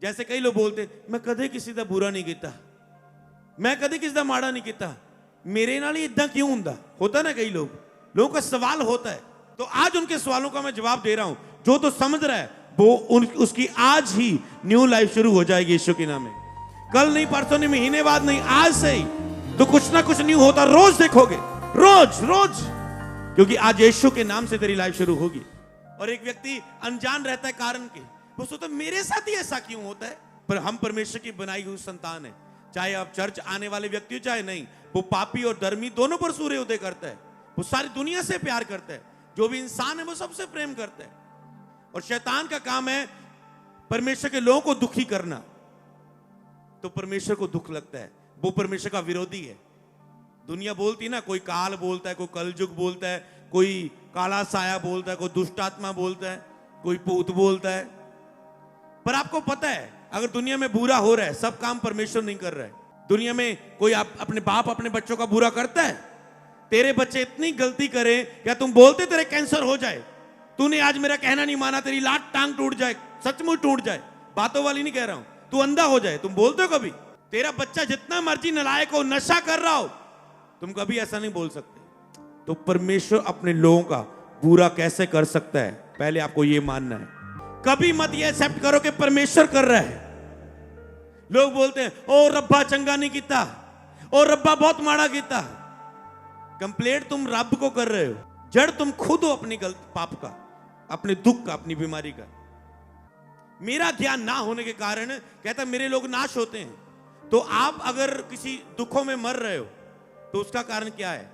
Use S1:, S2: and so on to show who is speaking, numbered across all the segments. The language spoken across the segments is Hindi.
S1: जैसे कई लोग बोलते मैं कदे किसी का बुरा नहीं किया, मैं कदे किसी का माड़ा नहीं किया, मेरे नाल इदा क्यों होता ना। कई लोगों का सवाल होता है, तो आज उनके सवालों का मैं जवाब दे रहा हूं। जो तो समझ रहा है वो उसकी आज ही न्यू लाइफ शुरू हो जाएगी यीशु के नाम में। कल नहीं, परसों नहीं, महीने बाद नहीं, आज से ही तो कुछ ना कुछ न्यू होता रोज देखोगे, रोज रोज, क्योंकि आज यीशु के नाम से तेरी लाइफ शुरू होगी। और एक व्यक्ति अनजान रहता है कारण के, वो सोचता मेरे साथ ही ऐसा क्यों होता है। पर हम परमेश्वर की बनाई हुई संतान है। चाहे आप चर्च आने वाले व्यक्ति हो चाहे नहीं, वो पापी और धर्मी दोनों पर सूर्य उदय करता है। वो सारी दुनिया से प्यार करता है। जो भी इंसान है वो सबसे प्रेम करता है। और शैतान का काम है परमेश्वर के लोगों को दुखी करना। तो परमेश्वर को दुख लगता है, वो परमेश्वर का विरोधी है। दुनिया बोलती है ना, कोई काल बोलता है, कोई कलयुग बोलता है, कोई काला साया बोलता है, कोई दुष्ट आत्मा बोलता है, कोई भूत बोलता है। पर आपको पता है अगर दुनिया में बुरा हो रहा है, सब काम परमेश्वर नहीं कर रहा है। दुनिया में कोई अपने बाप अपने बच्चों का बुरा करता है? तेरे बच्चे इतनी गलती करें, क्या तुम बोलते तेरे कैंसर हो जाए? तूने आज मेरा कहना नहीं माना, तेरी लात टांग टूट जाए, सचमुच टूट जाए, बातों वाली नहीं कह रहा हूं, तू अंधा हो जाए, तुम बोलते हो कभी? तेरा बच्चा जितना मर्जी नालायक हो, नशा कर रहा हो, तुम कभी ऐसा नहीं बोल सकते। तो परमेश्वर अपने लोगों का बुरा कैसे कर सकता है, पहले आपको यह मानना है। कभी मत ये एक्सेप्ट करो कि परमेश्वर कर रहा है। लोग बोलते हैं ओ रब्बा चंगा नहीं किता, ओ रब्बा बहुत माड़ा किता। कंप्लेंट तुम रब को कर रहे हो, जड़ तुम खुद हो अपनी गलत पाप का, अपने दुख का, अपनी बीमारी का। मेरा ज्ञान ना होने के कारण कहता मेरे लोग नाश होते हैं। तो आप अगर किसी दुखों में मर रहे हो तो उसका कारण क्या है?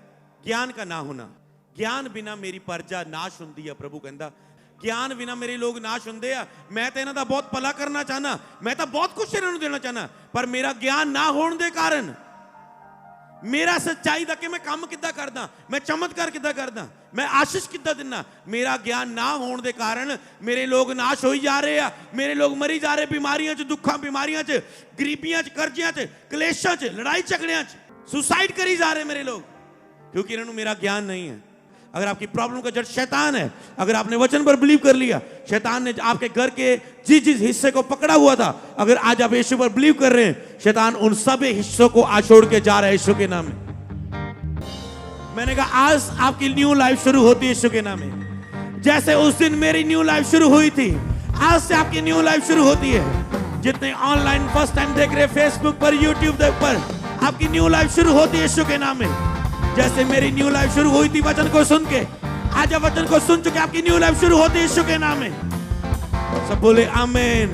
S1: ज्ञान का ना होना। ज्ञान बिना मेरी प्रजा नाश हुंदी है। प्रभु कहता ज्ञान बिना मेरे लोग नाश हुंदे आ। मैं तो इन्हां दा बहुत भला करना चाहना, मैं तो बहुत कुछ इन्हां नूं देना चाहना, पर मेरा ज्ञान ना होने के कारण, मेरा सच्चाई दा कि मैं काम किद्दां करदा, मैं चमत्कार किद्दां करदा, मैं आशीष किद्दां दिना, मेरा ज्ञान ना होने के कारण मेरे लोग नाश होई जा रहे हैं। मेरे लोग मरी जा रहे, बीमारियां च, दुखा बीमारियां च, गरीबियां च, कर्जियां च, क्लेशां च, लड़ाई झगड़ियां च, सुसाइड करी जा रहे मेरे लोग, क्योंकि इन्होंने मेरा ज्ञान नहीं है। अगर आपकी प्रॉब्लम का जड़ शैतान है, अगर आपने वचन पर बिलीव कर लिया, शैतान ने आपके घर के जिस हिस्से को पकड़ा हुआ था, अगर आज आप यीशु पर बिलीव कर रहे हैं, शैतान उन सब हिस्सों को आज छोड़ के जा रहा है यीशु के नाम में। मैंने कहा आज आपकी न्यू लाइफ शुरू होती है यीशु के नाम में। जैसे उस दिन मेरी न्यू लाइफ शुरू हुई थी, आज से आपकी न्यू लाइफ शुरू होती है। जितने ऑनलाइन फर्स्ट टाइम देख रहे, फेसबुक पर, यूट्यूब पर, आपकी न्यू लाइफ शुरू होती है यीशु के नाम में। जैसे मेरी न्यू लाइफ शुरू हुई थी वचन को सुन के, आज आप वचन को सुन चुके, आपकी न्यू लाइफ शुरू होती है यीशु के नाम में। सब बोले आमीन।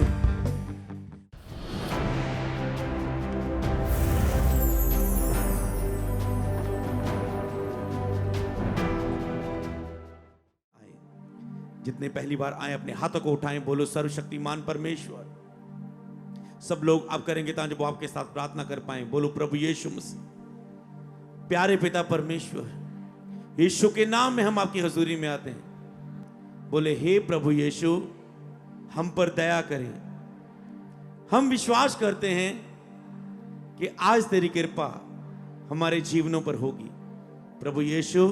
S1: जितने पहली बार आए अपने हाथों को उठाएं, बोलो सर्वशक्तिमान परमेश्वर। सब लोग आप करेंगे ताकि वो आपके साथ प्रार्थना कर पाए। बोलो प्रभु यीशु मसीह, प्यारे पिता परमेश्वर, यीशु के नाम में हम आपकी हजूरी में आते हैं। बोले हे प्रभु यीशु, हम पर दया करें। हम विश्वास करते हैं कि आज तेरी कृपा हमारे जीवनों पर होगी। प्रभु यीशु,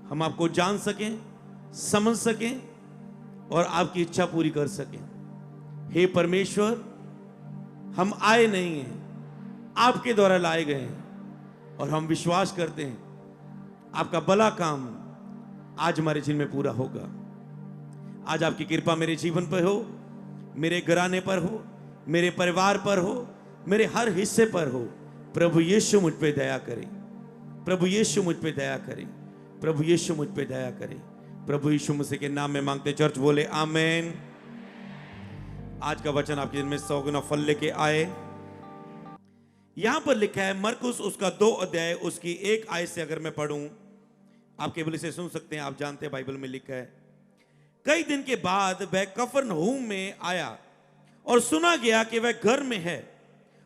S1: हम आपको जान सकें, समझ सकें और आपकी इच्छा पूरी कर सकें। हे परमेश्वर, हम आए नहीं हैं, आपके द्वारा लाए गए हैं, और हम विश्वास करते हैं आपका भला काम आज हमारे जीवन में पूरा होगा। आज आपकी कृपा मेरे जीवन पर हो, मेरे घराने पर हो, मेरे परिवार पर हो, मेरे हर हिस्से पर हो। प्रभु यीशु मुझ पे दया करें, प्रभु यीशु मुझ पे दया करें, प्रभु यीशु मुझ पे दया करें। प्रभु यीशु मसीह के नाम में मांगते, चर्च बोले आमीन। आज का वचन आपके दिन में 100 गुना फल लेके आए। यहां पर लिखा है मरकुस उसका 2 अध्याय उसकी 1 आयत से अगर मैं पढ़ूं, आप केवल इसे सुन सकते हैं, आप जानते हैं बाइबल में लिखा है, कई दिन के बाद वह कफरनहूम में आया और सुना गया कि वह घर में है।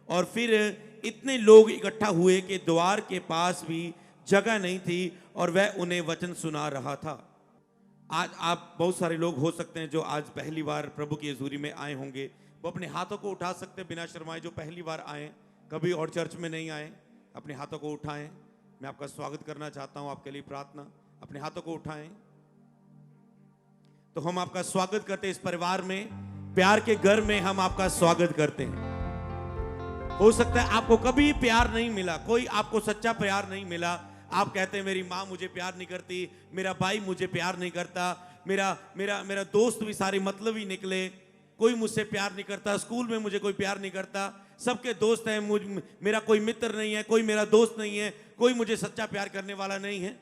S1: और फिर इतने लोग इकट्ठा हुए कि द्वार के पास भी जगह नहीं थी और वह उन्हें वचन सुना रहा था। आज आप बहुत सारे लोग हो सकते हैं जो आज पहली बार प्रभु की हजूरी में आए होंगे, वो अपने हाथों को उठा सकते हैं बिना शर्माए। जो पहली बार आए, कभी और चर्च में नहीं आए, अपने हाथों को उठाएं। मैं आपका स्वागत करना चाहता हूं, आपके लिए प्रार्थना। अपने हाथों को उठाएं। तो हम आपका स्वागत करते हैं इस परिवार में। प्यार के घर में हम आपका स्वागत करते हैं। हो सकता है आपको कभी प्यार नहीं मिला, कोई आपको सच्चा प्यार नहीं मिला। आप कहते हैं मेरी माँ मुझे प्यार नहीं करती, मेरा भाई मुझे प्यार नहीं करता, मेरा मेरा मेरा दोस्त भी सारे मतलबी निकले, कोई मुझसे प्यार नहीं करता, स्कूल में मुझे कोई प्यार नहीं करता, सबके दोस्त हैं, मेरा कोई मित्र नहीं है, कोई मेरा दोस्त नहीं है, कोई मुझे सच्चा प्यार करने वाला नहीं है।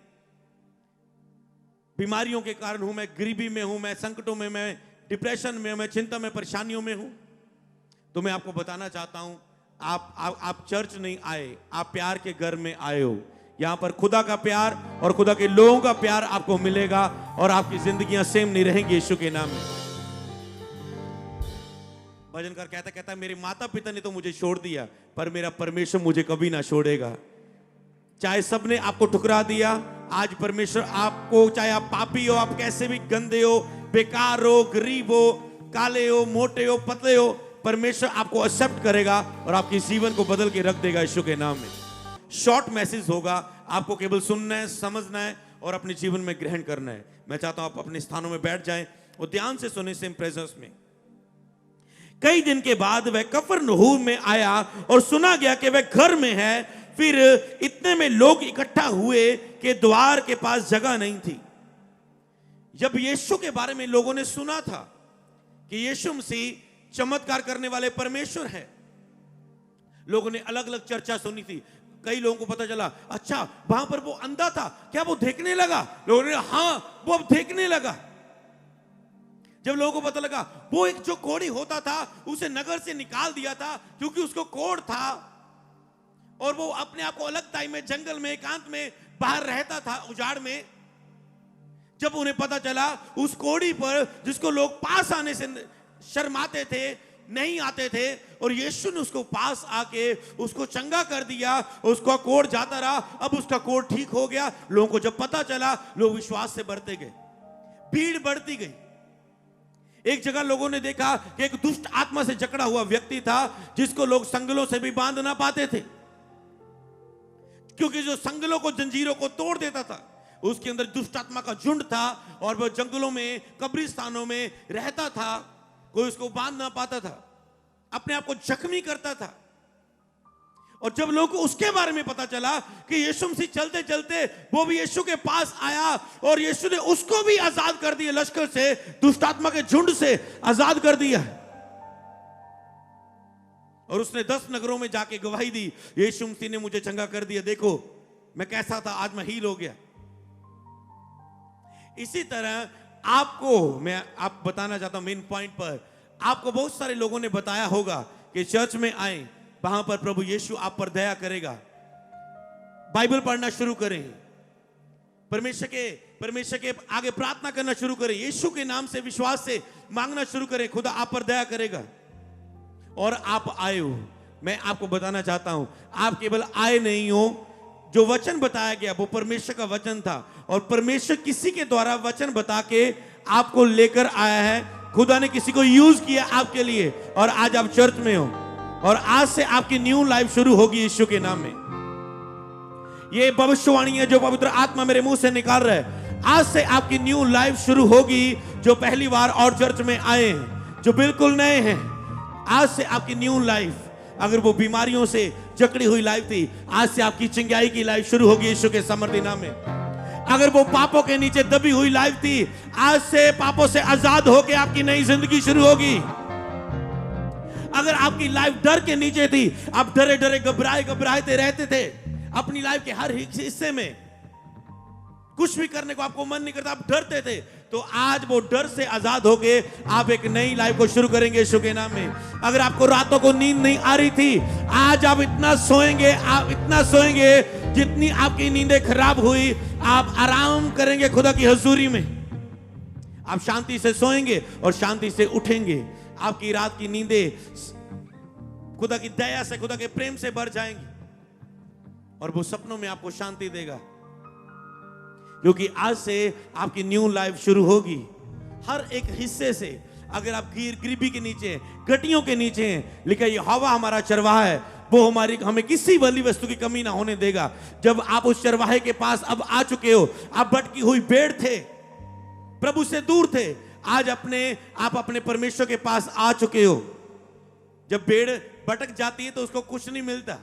S1: बीमारियों के कारण हूं मैं, गरीबी में हूं मैं, संकटों में मैं, डिप्रेशन में मैं, चिंता में, परेशानियों में हूं। तो मैं आपको बताना चाहता हूं, आप चर्च नहीं आए, आप प्यार के घर में आए हो। यहां पर खुदा का प्यार और खुदा के लोगों का प्यार आपको मिलेगा और आपकी जिंदगियां सेम नहीं रहेंगी यीशु के नाम में। भजनकार कहता मेरे माता पिता ने तो मुझे छोड़ दिया, पर मेरा परमेश्वर मुझे कभी ना छोड़ेगा। चाहे सबने आपको ठुकरा दिया, आज परमेश्वर आपको, चाहे आप पापी हो, आप कैसे भी गंदे हो, बेकार हो, गरीब हो, काले हो, मोटे हो, पतले हो, परमेश्वर आपको एक्सेप्ट करेगा और आपके जीवन को बदल के रख देगा यीशु के नाम में। शॉर्ट मैसेज होगा, आपको केवल सुनना है, समझना है और अपने जीवन में ग्रहण करना है। मैं चाहता हूं आप अपने स्थानों में बैठ जाएं और ध्यान से सुने सेम प्रेजेंस में। कई दिन के बाद वह कफरनहूम में आया और सुना गया कि वह घर में है। फिर इतने में लोग इकट्ठा हुए कि द्वार के पास जगह नहीं थी। जब यीशु के बारे में लोगों ने सुना था कि यीशु मसीह चमत्कार करने वाले परमेश्वर है, लोगों ने अलग अलग चर्चा सुनी थी। कई लोगों को पता चला, अच्छा वहां पर वो अंधा था, क्या वो देखने लगा? लोगों ने हाँ, वो अब देखने लगा। जब लोगों को पता लगा वो एक जो कोढ़ी होता था उसे नगर से निकाल दिया था क्योंकि उसको कोढ़ था और वो अपने आप को अलग टाइम में, जंगल में, एकांत में बाहर रहता था, उजाड़ में। जब उन्हें पता चला उस कोढ़ी पर, जिसको लोग पास आने से शर्माते थे, नहीं आते थे, और यीशु ने उसको पास आके उसको चंगा कर दिया, उसका कोढ़ जाता रहा, अब उसका कोढ़ ठीक हो गया। लोगों को जब पता चला, लोग विश्वास से बढ़ते गए, भीड़ बढ़ती गई। एक जगह लोगों ने देखा कि एक दुष्ट आत्मा से जकड़ा हुआ व्यक्ति था, जिसको लोग संगलों से भी बांध ना पाते थे, क्योंकि जो संगलों को, जंजीरों को तोड़ देता था, उसके अंदर दुष्ट आत्मा का झुंड था और वह जंगलों में, कब्रिस्तानों में रहता था। कोई उसको बांध ना पाता था, अपने आप को जख्मी करता था। और जब लोगों को उसके बारे में पता चला कि यीशु मसीह चलते चलते वो भी यीशु के पास आया और यीशु ने उसको भी आजाद कर दिया, लश्कर से, दुष्ट आत्मा के झुंड से आजाद कर दिया। और उसने 10 नगरों में जाके गवाही दी, यीशु मसीह ने मुझे चंगा कर दिया, देखो मैं कैसा था, आज मैं हील हो गया। इसी तरह मैं आप बताना चाहता हूं मेन पॉइंट पर, आपको बहुत सारे लोगों ने बताया होगा कि चर्च में आए, वहां पर प्रभु यीशु आप पर दया करेगा, बाइबल पढ़ना शुरू करें, परमेश्वर के आगे प्रार्थना करना शुरू करें, यीशु के नाम से, विश्वास से मांगना शुरू करें, खुदा आप पर दया करेगा। और आप आए हो। मैं आपको बताना चाहता हूं, आप केवल आए नहीं हो, जो वचन बताया गया वो परमेश्वर का वचन था और परमेश्वर किसी के द्वारा वचन बता के आपको लेकर आया है। खुदा ने किसी को यूज किया आपके लिए और आज आप चर्च में हो और आज से आपकी न्यू लाइफ शुरू होगी यीशु के नाम में। ये भविष्यवाणी है जो पवित्र आत्मा मेरे मुंह से निकाल रहा है। आज से आपकी न्यू लाइफ शुरू होगी। जो पहली बार और चर्च में आए हैं, जो बिल्कुल नए हैं, आज से आपकी न्यू लाइफ, अगर वो बीमारियों से जकड़ी हुई लाइफ थी, आज से आपकी चिंगाई की लाइफ शुरू होगी यीशु के सामर्थ्य नाम में। अगर वो पापों के नीचे दबी हुई लाइफ थी, आज से पापों से आजाद होकर आपकी नई जिंदगी शुरू होगी। अगर आपकी लाइफ डर के नीचे थी, आप डरे डरे घबराते रहते थे, अपनी लाइफ के हर हिस्से में कुछ भी करने को आपको मन नहीं करता, आप डरते थे, तो आज वो डर से आजाद होके आप एक नई लाइफ को शुरू करेंगे यीशु के नाम में। अगर आपको रातों को नींद नहीं आ रही थी, आज आप इतना सोएंगे जितनी आपकी नींदें खराब हुई, आप आराम करेंगे खुदा की हजूरी में। आप शांति से सोएंगे और शांति से उठेंगे। आपकी रात की नींदें खुदा की दया से, खुदा के प्रेम से भर जाएंगी और वो सपनों में आपको शांति देगा, क्योंकि आज से आपकी न्यू लाइफ शुरू होगी। हर एक हिस्से से, अगर आप गरीबी के नीचे, घटियों के नीचे हैं, लिखा ये हवा हमारा चरवाहा है, वो हमें किसी भली वस्तु की कमी ना होने देगा। जब आप उस चरवाहे के पास अब आ चुके हो, आप भटकी हुई भेड़ थे, प्रभु से दूर थे, आज आप अपने परमेश्वर के पास आ चुके हो। जब भेड़ भटक जाती है तो उसको कुछ नहीं मिलता।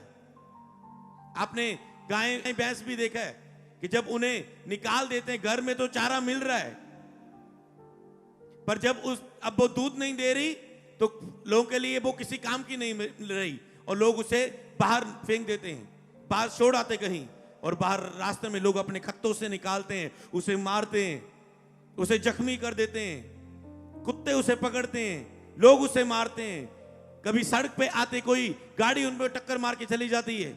S1: आपने गाय भैंस भी देखा है कि जब उन्हें निकाल देते हैं घर में तो चारा मिल रहा है, पर जब अब वो दूध नहीं दे रही तो लोगों के लिए वो किसी काम की नहीं मिल रही और लोग उसे बाहर फेंक देते हैं, बाहर छोड़ आते कहीं, और बाहर रास्ते में लोग अपने खत्तों से निकालते हैं, उसे मारते हैं, उसे जख्मी कर देते हैं, कुत्ते उसे पकड़ते हैं, लोग उसे मारते हैं। कभी सड़क पे आते कोई गाड़ी उन पर टक्कर मार के चली जाती है,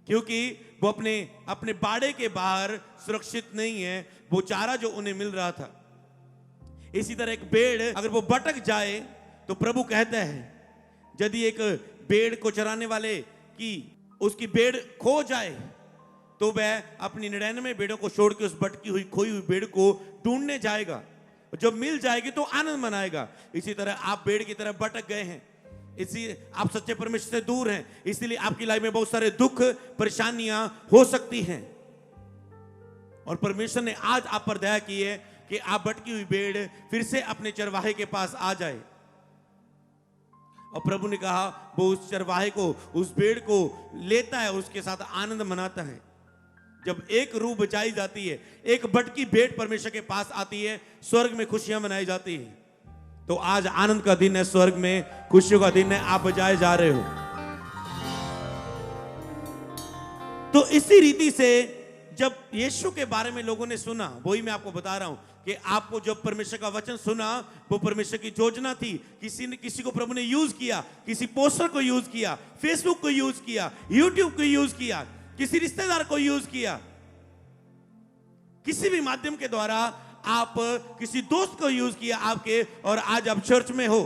S1: क्योंकि वो अपने बाड़े के बाहर सुरक्षित नहीं है, वो चारा जो उन्हें मिल रहा था। इसी तरह एक भेड़ अगर वो भटक जाए तो प्रभु कहता है, यदि एक भेड़ को चराने वाले की उसकी भेड़ खो जाए तो वह अपनी 99 भेड़ों को छोड़ के उस भटकी हुई खोई हुई भेड़ को ढूंढने जाएगा, जब मिल जाएगी तो आनंद मनाएगा। इसी तरह आप भेड़ की तरह भटक गए हैं, इसी आप सच्चे परमेश्वर से दूर हैं, इसीलिए आपकी लाइफ में बहुत सारे दुख परेशानियां हो सकती हैं। और परमेश्वर ने आज आप पर दया की है कि आप भटकी हुई भेड़ फिर से अपने चरवाहे के पास आ जाए। और प्रभु ने कहा वो उस चरवाहे को, उस भेड़ को लेता है, उसके साथ आनंद मनाता है। जब एक रूह बचाई जाती है, एक भटकी भेड़ परमेश्वर के पास आती है, स्वर्ग में खुशियां मनाई जाती है। तो आज आनंद का दिन है, स्वर्ग में खुशियों का दिन है, आप बजाए जा रहे हो। तो इसी रीति से जब यीशु के बारे में लोगों ने सुना, वही मैं आपको बता रहा हूं कि आपको जब परमेश्वर का वचन सुना, वो परमेश्वर की योजना थी। किसी को प्रभु ने यूज किया, किसी पोस्टर को यूज किया, फेसबुक को यूज किया, यूट्यूब को यूज किया, किसी रिश्तेदार को यूज किया, किसी भी माध्यम के द्वारा आप किसी दोस्त को यूज किया आपके, और आज आप चर्च में हो।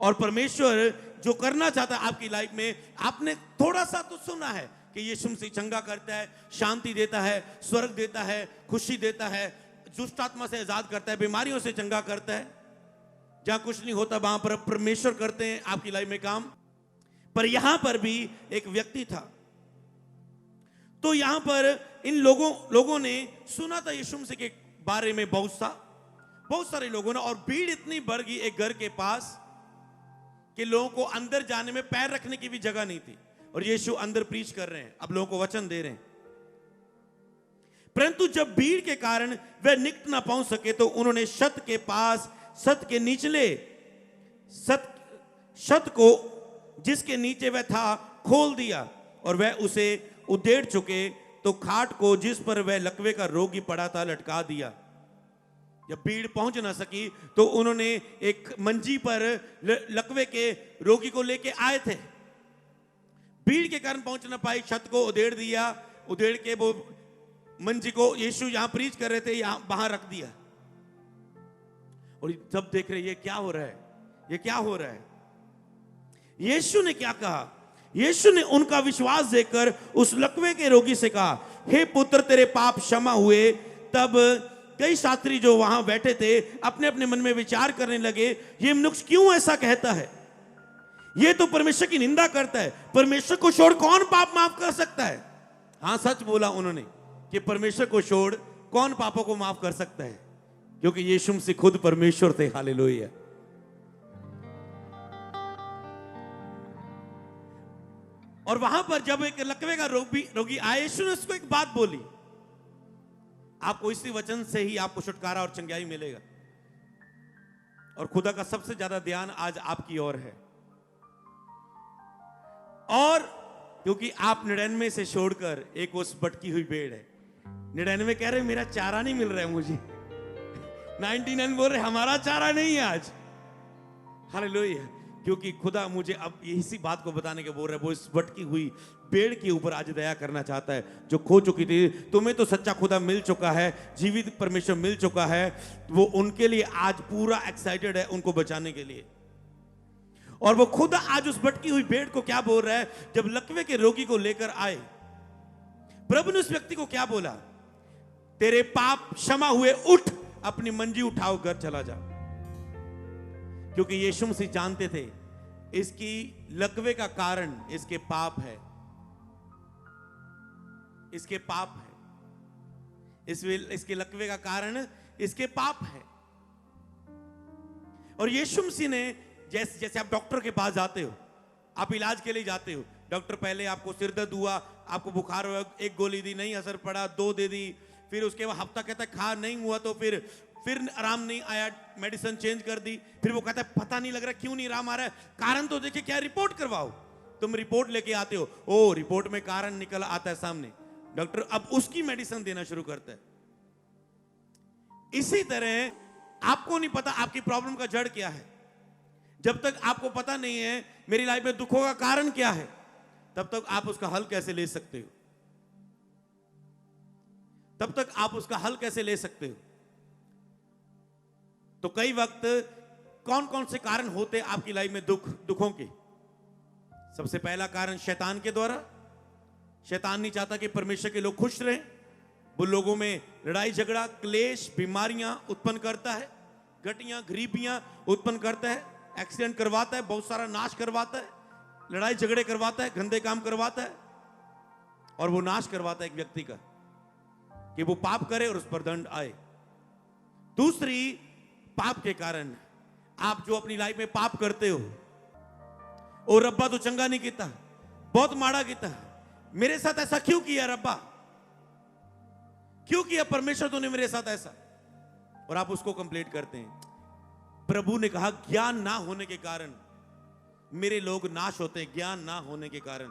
S1: और परमेश्वर जो करना चाहता है आपकी लाइफ में, आपने थोड़ा सा तो सुना है कि यीशु मसीह चंगा करता है, शांति देता है, स्वर्ग देता है, खुशी देता है, दुष्ट आत्मा से आजाद करता है, बीमारियों से चंगा करता है। जहां कुछ नहीं होता वहां पर परमेश्वर करते हैं आपकी लाइफ में काम। पर यहां पर भी एक व्यक्ति था। तो यहां पर इन लोगों ने सुना था यीशु मसीह के बारे में, बहुत सारे लोगों ने, और भीड़ इतनी बढ़ गई एक घर के पास कि लोगों को अंदर जाने में पैर रखने की भी जगह नहीं थी। और यीशु अंदर प्रीच कर रहे हैं, अब लोगों को वचन दे रहे हैं। परंतु जब भीड़ के कारण वह निकट ना पहुंच सके तो उन्होंने छत के पास, छत के निचले छत को जिसके नीचे वह था खोल दिया, और वह उसे उधेड़ चुके तो खाट को जिस पर वह लकवे का रोगी पड़ा था लटका दिया। जब भीड़ पहुंच ना सकी तो उन्होंने एक मंजी पर लकवे के रोगी को लेके आए थे। भीड़ के कारण पहुंच ना पाई, छत को उधेड़ दिया, उधेड़ के वो मंजी को यीशु यहां प्रीच कर रहे थे, यहां बाहर रख दिया। और सब देख रहे ये क्या हो रहा है, ये क्या हो रहा है। यीशु ने क्या कहा? यीशु ने उनका विश्वास देखकर उस लकवे के रोगी से कहा, हे पुत्र तेरे पाप क्षमा हुए। तब कई शास्त्री जो वहां बैठे थे अपने अपने मन में विचार करने लगे, ये मनुष्य क्यों ऐसा कहता है? ये तो परमेश्वर की निंदा करता है। परमेश्वर को छोड़ कौन पाप माफ कर सकता है? हां, सच बोला उन्होंने कि परमेश्वर को छोड़ कौन पापों को माफ कर सकता है, क्योंकि यीशु मसीह खुद परमेश्वर थे। हालेलुया। और वहां पर जब एक लकवे का रोगी आया, यीशु ने उसको एक बात बोली, आपको इसी वचन से ही आपको छुटकारा और चंगाई मिलेगा। और खुदा का सबसे ज्यादा ध्यान आज आपकी ओर है। और क्योंकि आप 99 से छोड़कर एक उस भटकी हुई भेड़ है। 99 कह रहे मेरा चारा नहीं मिल रहा है मुझे, 99 बोल रहे हमारा चारा नहीं है आज। हालेलुया। क्योंकि खुदा मुझे अब इसी बात को बताने के बोल रहा है, वो इस भटकी हुई भेड़ के ऊपर आज दया करना चाहता है जो खो चुकी थी। तुम्हें तो सच्चा खुदा मिल चुका है, जीवित परमेश्वर मिल चुका है, वो उनके लिए आज पूरा एक्साइटेड है उनको बचाने के लिए। और वो खुदा आज उस भटकी हुई भेड़ को क्या बोल रहा है? जब लकवे के रोगी को लेकर आए, प्रभु ने उस व्यक्ति को क्या बोला? तेरे पाप क्षमा हुए, उठ अपनी मंजी उठाओ, घर चला जा। क्योंकि यीशु मसीह जानते थे इसकी लकवे का कारण इसके पाप है, इसके पाप है। इसके लकवे का कारण इसके पाप है। और यीशु मसीह ने जैसे जैसे आप डॉक्टर के पास जाते हो, आप इलाज के लिए जाते हो, डॉक्टर पहले आपको सिर दर्द हुआ, आपको बुखार हुआ, एक गोली दी, नहीं असर पड़ा, 2 दे दी, फिर उसके बाद हफ्ता कहता है खा, नहीं हुआ तो फिर आराम नहीं आया, मेडिसिन चेंज कर दी, फिर वो कहता है पता नहीं लग रहा क्यों नहीं आराम आ रहा है, कारण तो देखिए क्या, रिपोर्ट करवाओ। तुम रिपोर्ट लेके आते हो, ओ रिपोर्ट में कारण निकल आता है सामने, डॉक्टर अब उसकी मेडिसिन देना शुरू करता है। इसी तरह आपको नहीं पता आपकी प्रॉब्लम का जड़ क्या है। जब तक आपको पता नहीं है मेरी लाइफ में दुखों का कारण क्या है, तब तक आप उसका हल कैसे ले सकते हो, तब तक आप उसका हल कैसे ले सकते हो। तो कई वक्त कौन कौन से कारण होते आपकी लाइफ में दुखों के। सबसे पहला कारण शैतान के द्वारा। शैतान नहीं चाहता कि परमेश्वर के लोग खुश रहें, वो लोगों में लड़ाई झगड़ा, क्लेश, बीमारियां उत्पन्न करता है, घटियां गरीबियां उत्पन्न करता है, एक्सीडेंट करवाता है, बहुत सारा नाश करवाता है, लड़ाई झगड़े करवाता है, गंदे काम करवाता है, और वो नाश करवाता है एक व्यक्ति का कि वो पाप करे और उस पर दंड आए। दूसरी, पाप के कारण आप जो अपनी लाइफ में पाप करते हो, और रब्बा तो चंगा नहीं किया, बहुत माड़ा किया, मेरे साथ ऐसा क्यों किया रब्बा, क्यों किया परमेश्वर तूने मेरे साथ ऐसा, और आप उसको कंप्लेंट करते हैं। प्रभु ने कहा ज्ञान ना होने के कारण मेरे लोग नाश होते हैं, ज्ञान ना होने के कारण।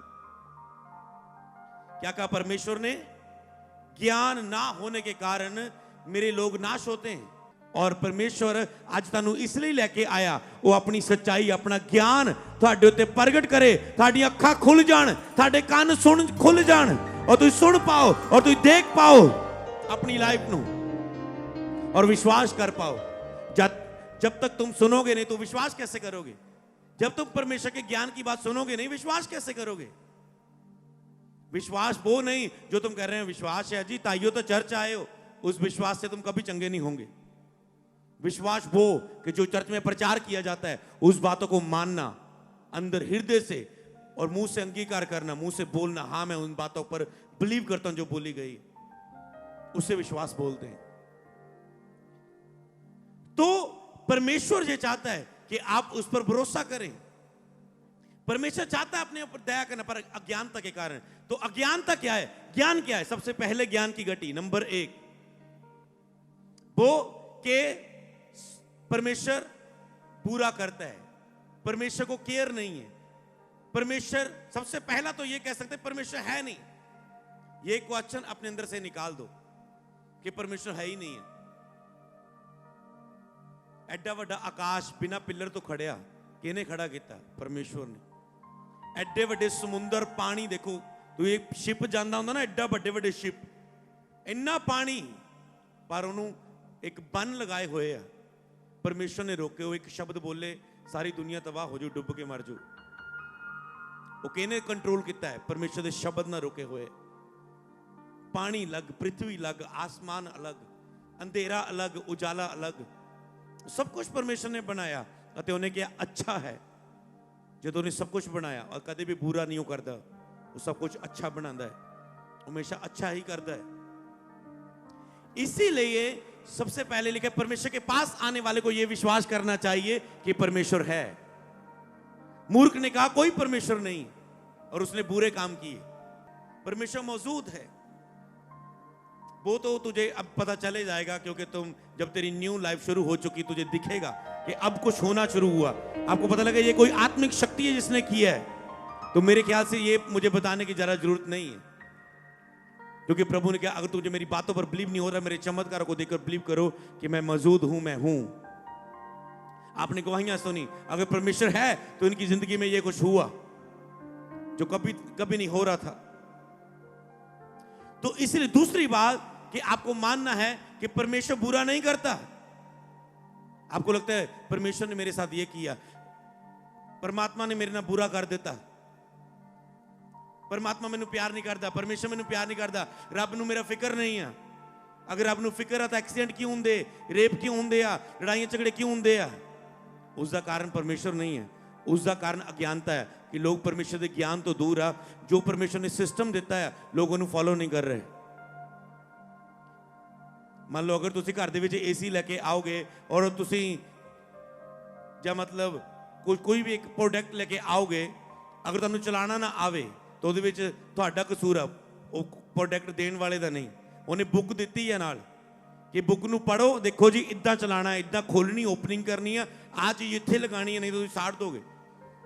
S1: क्या कहा परमेश्वर ने? ज्ञान ना होने के कारण मेरे लोग नाश होते हैं। और परमेश्वर आज तानू इसलिए लेके आया, वो अपनी सच्चाई, अपना ज्ञान ਤੁਹਾਡੇ ਉੱਤੇ ਪ੍ਰਗਟ करे, ਤੁਹਾਡੀਆਂ ਅੱਖਾਂ खुल जान, ਤੁਹਾਡੇ ਕੰਨ सुन खुल जान, और तुम सुन पाओ और तुम देख पाओ अपनी लाइफ नू, और विश्वास कर पाओ। जब तक तुम सुनोगे नहीं तो विश्वास कैसे करोगे? जब तुम परमेश्वर के ज्ञान की बात सुनोगे नहीं, विश्वास कैसे करोगे? विश्वास वो नहीं जो तुम कह रहे हैं विश्वास है जी, ताइयो तो चर्च आए हो, उस विश्वास से तुम कभी चंगे नहीं होंगे। विश्वास वो कि जो चर्च में प्रचार किया जाता है उस बातों को मानना अंदर हृदय से, और मुंह से अंगीकार करना, मुंह से बोलना, हाँ मैं उन बातों पर बिलीव करता हूं जो बोली गई, उसे विश्वास बोलते हैं। तो परमेश्वर ये चाहता है कि आप उस पर भरोसा करें। परमेश्वर चाहता है अपने ऊपर दया करना, पर अज्ञानता के कारण। तो अज्ञानता क्या है? ज्ञान क्या है? सबसे पहले ज्ञान की घटी नंबर 1 वो के परमेश्वर बुरा करता है, परमेश्वर को केयर नहीं है। परमेश्वर, सबसे पहला तो ये कह सकते परमेश्वर है नहीं। ये क्वेश्चन अपने अंदर से निकाल दो कि परमेश्वर है ही नहीं है। एडा वड्डा आकाश बिना पिलर तो खड़िया, किने खड़ा किया? परमेश्वर ने। एडे वड्डे समुंदर, पानी देखो, तो एक शिप जांदा हुंदा ना, एडा वड्डे वड्डे शिप, इन्ना पानी, पर उन्होंने एक बन लगाए हुए है, परमेश्वर ने रोके। वो एक शब्द बोले सारी दुनिया तबाह हो जाओ, डुब के मर जाओ, वो किने कंट्रोल किया है? परमेश्वर के शब्द ना रोके हुए। पानी अलग, पृथ्वी अलग, आसमान अलग, अंधेरा अलग, उजाला अलग, सब कुछ परमेश्वर ने बनाया। ਅਤੇ ਉਹਨੇ ਕਿਹਾ अच्छा है। ਜਦੋਂ ਉਹਨੇ सब कुछ बनाया और कदे भी बुरा नहीं करता, वो सब कुछ अच्छा बनाता है, हमेशा अच्छा ही करता है। इसीलिए सबसे पहले लिखे परमेश्वर के पास आने वाले को यह विश्वास करना चाहिए कि परमेश्वर है। मूर्ख ने कहा कोई परमेश्वर नहीं, और उसने बुरे काम किए। परमेश्वर मौजूद है, वो तो तुझे अब पता चले जाएगा, क्योंकि तुम जब तेरी न्यू लाइफ शुरू हो चुकी, तुझे दिखेगा कि अब कुछ होना शुरू हुआ। आपको पता लगा ये कोई आत्मिक शक्ति है जिसने किया है। तो मेरे ख्याल से ये मुझे बताने की जरा जरूरत नहीं है, क्योंकि प्रभु ने कहा अगर तुझे मेरी बातों पर बिलीव नहीं हो रहा, मेरे चमत्कारों को देखकर बिलीव करो कि मैं मौजूद हूं, मैं हूं। आपने गवाहियां सुनी, अगर परमेश्वर है तो इनकी जिंदगी में ये कुछ हुआ जो कभी कभी नहीं हो रहा था। तो इसलिए दूसरी बात कि आपको मानना है कि परमेश्वर बुरा नहीं करता। आपको लगता है परमेश्वर ने मेरे साथ ये किया, परमात्मा ने मेरे ना बुरा कर देता, परमात्मा मैनू प्यार नहीं करता, परमेश्वर मैनू प्यार नहीं करता, रब नू मेरा फिक्र नहीं है। अगर रब नू फिक्र है तो एक्सीडेंट क्यों होंदे, रेप क्यों होंदे आ, लड़ाइयां झगड़े क्यों होंदे आ? उसका कारण परमेश्वर नहीं है, उसका कारण अज्ञानता है कि लोग परमेश्वर के ज्ञान तो दूर आ, जो परमेश्वर ने सिस्टम दिता है लोग उन्हें फॉलो नहीं कर रहे। ਮੰਨ ਲਓ ਅਗਰ ਤੁਸੀਂ ਘਰ ਦੇ ਵਿੱਚ ਏਸੀ ਲੈ ਕੇ ਆਓਗੇ ਔਰ ਤੁਸੀਂ ਜਾਂ ਮਤਲਬ ਕੋਈ ਵੀ ਇੱਕ ਪ੍ਰੋਡਕਟ ਲੈ ਕੇ ਆਓਗੇ, ਅਗਰ ਤੁਹਾਨੂੰ ਚਲਾਉਣਾ ਨਾ ਆਵੇ ਤਾਂ ਉਹਦੇ ਵਿੱਚ ਤੁਹਾਡਾ ਕਸੂਰ ਆ, ਉਹ ਪ੍ਰੋਡਕਟ ਦੇਣ ਵਾਲੇ ਦਾ ਨਹੀਂ। ਉਹਨੇ ਬੁੱਕ ਦਿੱਤੀ ਹੈ ਨਾਲ ਕਿ ਬੁੱਕ ਨੂੰ ਪੜ੍ਹੋ, ਦੇਖੋ ਜੀ ਇੱਦਾਂ ਚਲਾਉਣਾ, ਇੱਦਾਂ ਖੋਲਣੀ, ਓਪਨਿੰਗ ਕਰਨੀ ਆ, ਆਹ ਚੀਜ਼ ਇੱਥੇ ਲਗਾਣੀ ਹੈ, ਨਹੀਂ ਤਾਂ ਤੁਸੀਂ ਸਾੜ ਦੋਗੇ।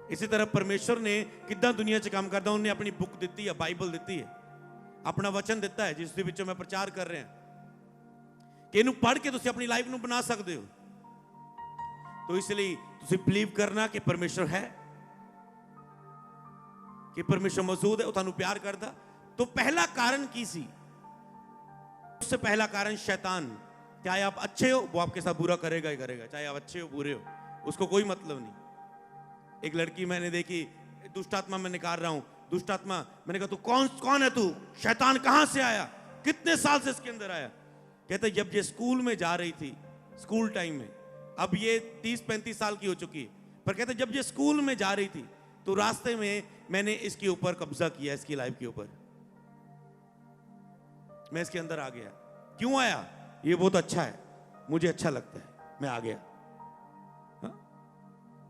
S1: ਇਸੇ ਤਰ੍ਹਾਂ ਪਰਮੇਸ਼ਰ ਨੇ ਕਿੱਦਾਂ ਦੁਨੀਆ 'ਚ ਕੰਮ ਕਰਦਾ, ਉਹਨੇ ਆਪਣੀ ਬੁੱਕ ਦਿੱਤੀ ਹੈ, ਬਾਈਬਲ ਦਿੱਤੀ ਹੈ, ਆਪਣਾ ਵਚਨ ਦਿੱਤਾ ਹੈ, ਜਿਸ ਦੇ ਵਿੱਚੋਂ ਮੈਂ ਪ੍ਰਚਾਰ ਕਰ ਰਿਹਾ ਕਿ ਇਹਨੂੰ ਪੜ੍ਹ ਕੇ ਤੁਸੀਂ ਆਪਣੀ ਲਾਈਫ ਨੂੰ ਬਣਾ ਸਕਦੇ ਹੋ। तो इसलिए तुसी बिलीव करना कि परमेश्वर है, कि परमेश्वर मौजूद है, वो थानू प्यार करता। तो पहला कारण की सी, उससे पहला कारण शैतान। चाहे आप अच्छे हो वो आपके साथ बुरा करेगा ही करेगा, चाहे आप अच्छे हो बुरे हो, उसको कोई मतलब नहीं। एक लड़की मैंने देखी, दुष्ट आत्मा मैं निकाल रहा हूं, दुष्ट आत्मा, मैंने कहा तू कौन है तू, शैतान कहां से आया, कितने साल से इसके अंदर आया। कहते जब ये स्कूल में जा रही थी, स्कूल टाइम में, अब ये 30-35 साल की हो चुकी है, पर कहते जब ये स्कूल में जा रही थी तो रास्ते में मैंने इसके ऊपर कब्जा किया, इसकी लाइफ के ऊपर मैं इसके अंदर आ गया। क्यों आया, ये बहुत अच्छा है, मुझे अच्छा लगता है, मैं आ गया। हा?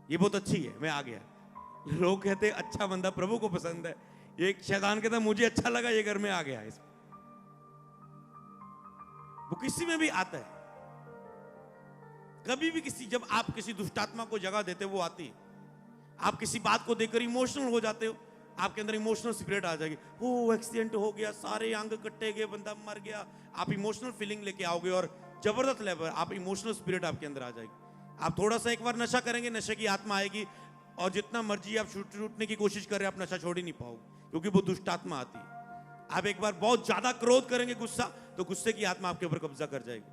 S1: ये बहुत अच्छी है, मैं आ गया। लोग कहते अच्छा बंदा प्रभु को पसंद है, एक शैतान कहता मुझे अच्छा लगा, ये घर में आ गया। इसमें वो किसी में भी आता है, कभी भी किसी, जब आप किसी दुष्टात्मा को जगह देते हो वो आती है। आप किसी बात को देखकर इमोशनल हो जाते हो, आपके अंदर इमोशनल स्पिरिट आ जाएगी, ओ एक्सीडेंट हो गया, सारे अंग कट्टे गए, बंदा मर गया, आप इमोशनल फीलिंग लेके आओगे और जबरदस्त लेवल आप इमोशनल स्पिरिट आपके अंदर आ जाएगी। आप थोड़ा सा एक बार नशा करेंगे, नशे की आत्मा आएगी और जितना मर्जी आप छूटने की कोशिश करें, आप नशा छोड़ ही नहीं पाओगे, क्योंकि वो दुष्ट आत्मा आती है। आप एक बार बहुत ज्यादा क्रोध करेंगे, गुस्सा, तो गुस्से की आत्मा आपके ऊपर कब्जा कर जाएगी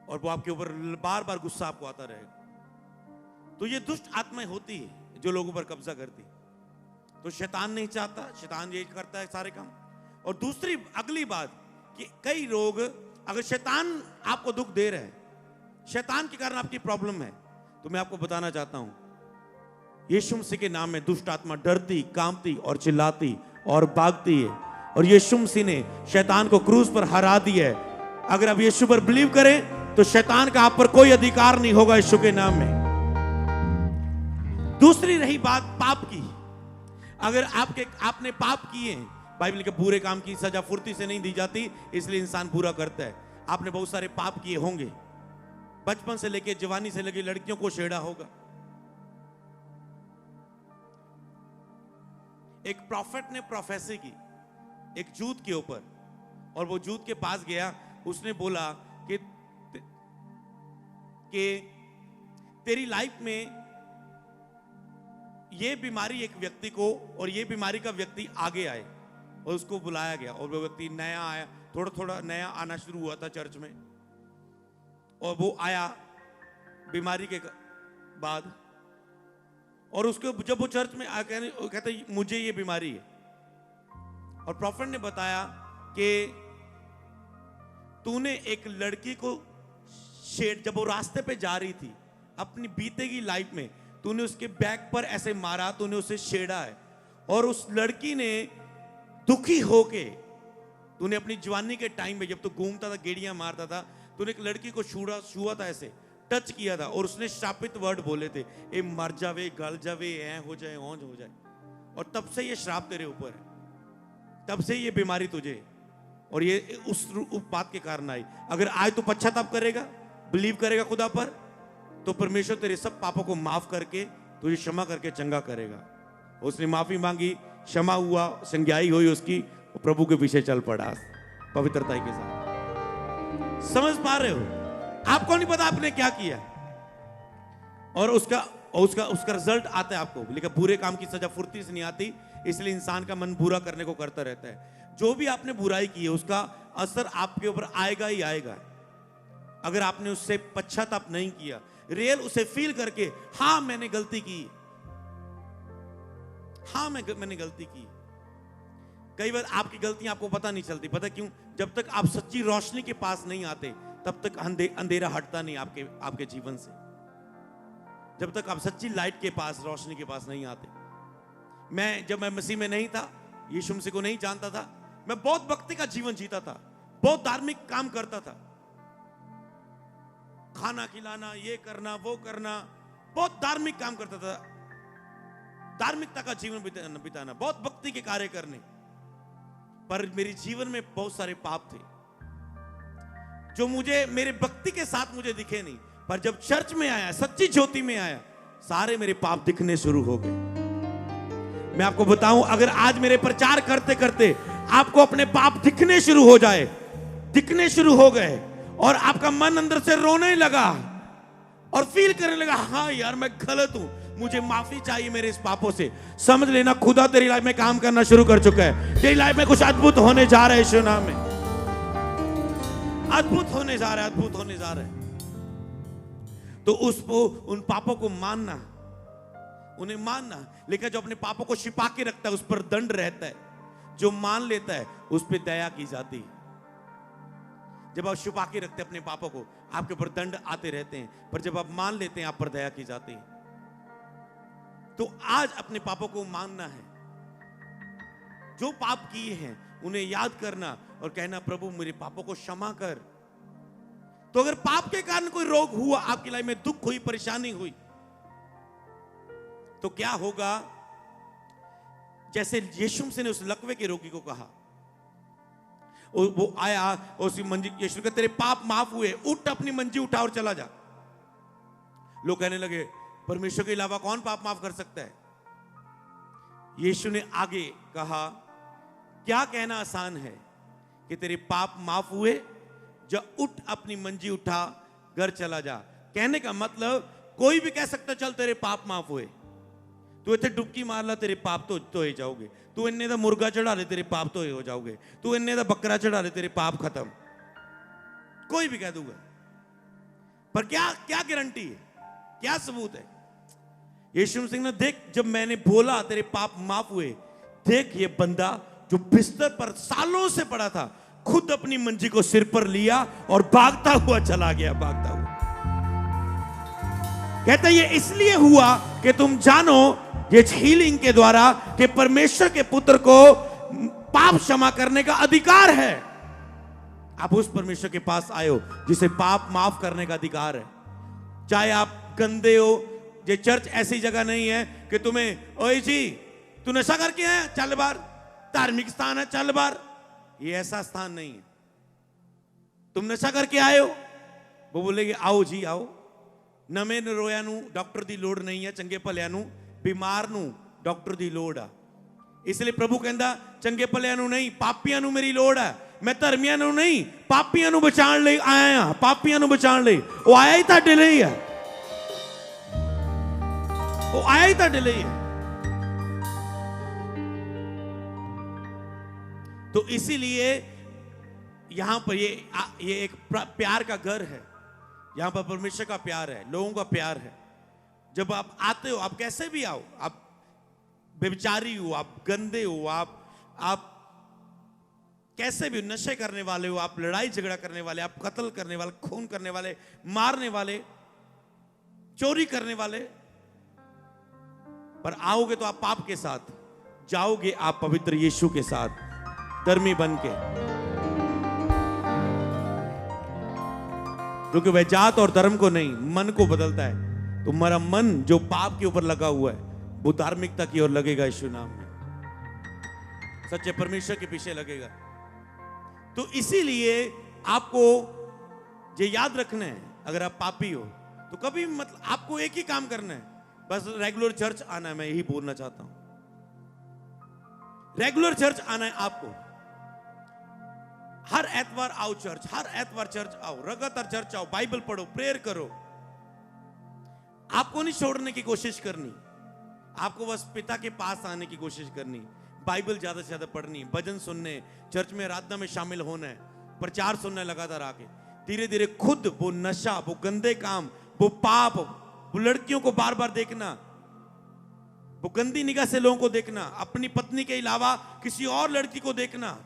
S1: और वो आपके ऊपर बार बार गुस्सा आपको आता रहेगा। तो ये दुष्ट आत्माएं होती है जो लोगों पर कब्जा करती। तो शैतान नहीं चाहता, शैतान यही करता है सारे काम। और दूसरी अगली बात कि कई लोग, अगर शैतान आपको दुख दे रहे हैं, शैतान के कारण आपकी प्रॉब्लम है, तो मैं आपको बताना चाहता हूं, यीशु मसीह के नाम में दुष्ट आत्मा डरती, कांपती और चिल्लाती और भागती है। और यीशु मसीह ने शैतान को क्रूस पर हरा दिया है। अगर आप यीशु पर बिलीव करें तो शैतान का आप पर कोई अधिकार नहीं होगा यीशु के नाम में। दूसरी रही बात पाप की, अगर आपने पाप किए, बाइबल के बुरे काम की सजा फुर्ती से नहीं दी जाती, इसलिए इंसान बुरा करता है। आपने बहुत सारे पाप किए होंगे, बचपन से लेके जवानी से लेके लड़कियों को छेड़ा होगा। एक प्रॉफिट ने प्रोफेसी की एक जूत के ऊपर, और वो जूत के पास गया, उसने बोला कि तेरी लाइफ में ये बीमारी एक व्यक्ति को, और ये बीमारी का व्यक्ति आगे आए, और उसको बुलाया गया। और वो व्यक्ति नया आया, थोड़ा थोड़ा नया आना शुरू हुआ था चर्च में, और वो आया बीमारी के बाद, और उसको जब वो चर्च में आया कहते मुझे ये बीमारी है। और प्रॉफिट ने बताया कि तूने एक लड़की को जब वो रास्ते पे जा रही थी अपनी बीतेगी लाइफ में, तूने उसके बैक पर ऐसे मारा, तूने उसे छेड़ा है, और उस लड़की ने दुखी होके, तूने अपनी जवानी के टाइम में जब तू घूमता था, गेड़ियां मारता था, तूने एक लड़की को छुआ था, ऐसे टच किया था, और उसने शापित वर्ड बोले थे, ए मर जावे, गल जावे, ऐ हो जाए, औंज हो जाए। और तब से ये श्राप तेरे ऊपर है, तब से ये बीमारी तुझे, और ये उस बात के कारण आई। अगर आज तू पश्चाताप करेगा, बिलीव करेगा खुदा पर, तो परमेश्वर तेरे सब पापों को माफ करके तुझे क्षमा करके चंगा करेगा। उसने माफी मांगी, क्षमा हुआ, संज्ञाई हुई उसकी, प्रभु के पीछे चल पड़ा पवित्रता के साथ। समझ पा रहे हो? आपको नहीं पता आपने क्या किया, और उसका रिजल्ट आता है आपको। लेकिन बुरे काम की सजा फुर्ती से नहीं आती, इसलिए इंसान का मन बुरा करने को करता रहता है। जो भी आपने बुराई की है उसका असर आपके ऊपर आएगा ही आएगा। अगर आपने उससे पश्चाताप नहीं किया, रियल उसे फील करके, हां मैंने गलती की, हां मैंने गलती की। कई बार आपकी गलतियां आपको पता नहीं चलती, पता क्यों? जब तक आप सच्ची रोशनी के पास नहीं आते, तब तक अंधेरा हटता नहीं आपके जीवन से। जब तक आप सच्ची लाइट के पास, रोशनी के पास नहीं आते। जब मैं मसीह में नहीं था, यीशु मसीह को नहीं जानता था, मैं बहुत भक्ति का जीवन जीता था, बहुत धार्मिक काम करता था, खाना खिलाना, ये करना, वो करना, बहुत धार्मिक काम करता था, धार्मिकता का जीवन बिताना, बहुत भक्ति के कार्य करने। पर मेरे जीवन में बहुत सारे पाप थे जो मुझे मेरे भक्ति के साथ मुझे दिखे नहीं, पर जब चर्च में आया, सच्ची ज्योति में आया, सारे मेरे पाप दिखने शुरू हो गए। मैं आपको बताऊं, अगर आज मेरे प्रचार करते करते आपको अपने पाप दिखने शुरू हो जाए, दिखने शुरू हो गए, और आपका मन अंदर से रोने लगा और फील करने लगा, हाँ यार मैं गलत हूं, मुझे माफी चाहिए मेरे इस पापों से, समझ लेना खुदा तेरी लाइफ में काम करना शुरू कर चुका है। तेरी लाइफ में कुछ अद्भुत होने जा रहा है, यीशु नाम में अद्भुत होने जा रहा है, अद्भुत होने जा रहा है। तो उन पापों को मानना, उन्हें मानना, लेकिन जो अपने पापों को छिपा के रखता है उस पर दंड रहता है, जो मान लेता है उस पर दया की जाती है। जब आप छुपा के रखते हैं अपने पापों को, आपके ऊपर दंड आते रहते हैं, पर जब आप मान लेते हैं आप पर दया की जाती है। तो आज अपने पापों को मानना है, जो पाप किए हैं उन्हें याद करना और कहना, प्रभु मेरे पापों को क्षमा कर। तो अगर पाप के कारण कोई रोग हुआ, आपकी लाइफ में दुख हुई, परेशानी हुई, तो क्या होगा? जैसे यीशु मसीह ने उस लकवे के रोगी को कहा, वो आया उसी मंजी, यीशु ने तेरे पाप माफ हुए, उठ अपनी मंजी उठा और चला जा। लोग कहने लगे, परमेश्वर के अलावा कौन पाप माफ कर सकता है? यीशु ने आगे कहा, क्या कहना आसान है कि तेरे पाप माफ हुए, जा उठ अपनी मंजी उठा घर चला जा। कहने का मतलब, कोई भी कह सकता चल तेरे पाप माफ हुए, तू इतने डुबकी मार ला तेरे पाप तो हो जाओगे, तू इन्ने दा मुर्गा चढ़ा ले तेरे पाप तो हो जाओगे, तू इन्ने दा बकरा चढ़ा ले तेरे पाप खत्म, कोई भी कह दूंगा। पर क्या क्या गारंटी है, क्या सबूत है? यीशु मसीह ने, देख जब मैंने बोला तेरे पाप माफ हुए, देख ये बंदा जो बिस्तर पर सालों से पड़ा था, खुद अपनी मंजी को सिर पर लिया और भागता हुआ चला गया, भागता हुआ। कहता ये इसलिए हुआ कि तुम जानो ये हीलिंग के द्वारा कि परमेश्वर के पुत्र को पाप क्षमा करने का अधिकार है। आप उस परमेश्वर के पास आए हो जिसे पाप माफ करने का अधिकार है। चाहे आप गंदे हो, ये चर्च ऐसी जगह नहीं है कि तुम्हें, ओए जी तू नशा करके आया, चल बार, धार्मिक स्थान है, चल बार। ये ऐसा स्थान नहीं है। तुम नशा करके आए हो, वो बोलेंगे आओ जी आओ। नमे नरोया नू डॉक्टर दी लोड़ नहीं है, चंगे भलिया नू, बीमार नू डॉक्टर दी लोड़ आ। इसलिए प्रभु कहंदा, चंगे भलिया नू नहीं, पापियां नू मेरी लोड़ है। मैं धर्मियां नू नहीं, पापियां नू बचाने लई आया हां, पापियां नू बचाने लई। वो आया ही तुहाडे लई है, वो आया ही तुहाडे लई है। तो इसीलिए यहां पर ये एक प्यार का घर है, यहां पर परमेश्वर का प्यार है, लोगों का प्यार है। जब आप आते हो, आप कैसे भी आओ, आप व्यभिचारी हो, आप गंदे हो, आप कैसे भी नशे करने वाले हो, आप लड़ाई झगड़ा करने वाले, आप कत्ल करने वाले, खून करने वाले, मारने वाले, चोरी करने वाले, पर आओगे तो आप पाप के साथ, जाओगे आप पवित्र यीशु के साथ धर्मी बन के। क्योंकि वह जात और धर्म को नहीं, मन को बदलता है। तुम्हारा मन जो पाप के ऊपर लगा हुआ है, वो धार्मिकता की ओर लगेगा, यीशु नाम में सच्चे परमेश्वर के पीछे लगेगा। तो इसीलिए आपको ये याद रखना है, अगर आप पापी हो तो कभी मतलब आपको एक ही काम करना है, बस रेगुलर चर्च आना है। मैं यही बोलना चाहता हूं, रेगुलर चर्च आना है आपको। हर एतवार आओ चर्च, हर एतवार चर्च आओ, लगातार चर्च आओ, बाइबल पढ़ो, प्रेयर करो। आपको नहीं छोड़ने की कोशिश करनी, आपको बस पिता के पास आने की कोशिश करनी, बाइबल ज्यादा से ज्यादा पढ़नी, भजन सुनने, चर्च में आराधना में शामिल होना है, प्रचार सुनना है लगातार आके। धीरे धीरे खुद वो नशा, वो गंदे काम, वो पाप, वो लड़कियों को बार बार देखना, वो गंदी निगाह से लोगों को देखना, अपनी पत्नी के अलावा किसी और लड़की को देखना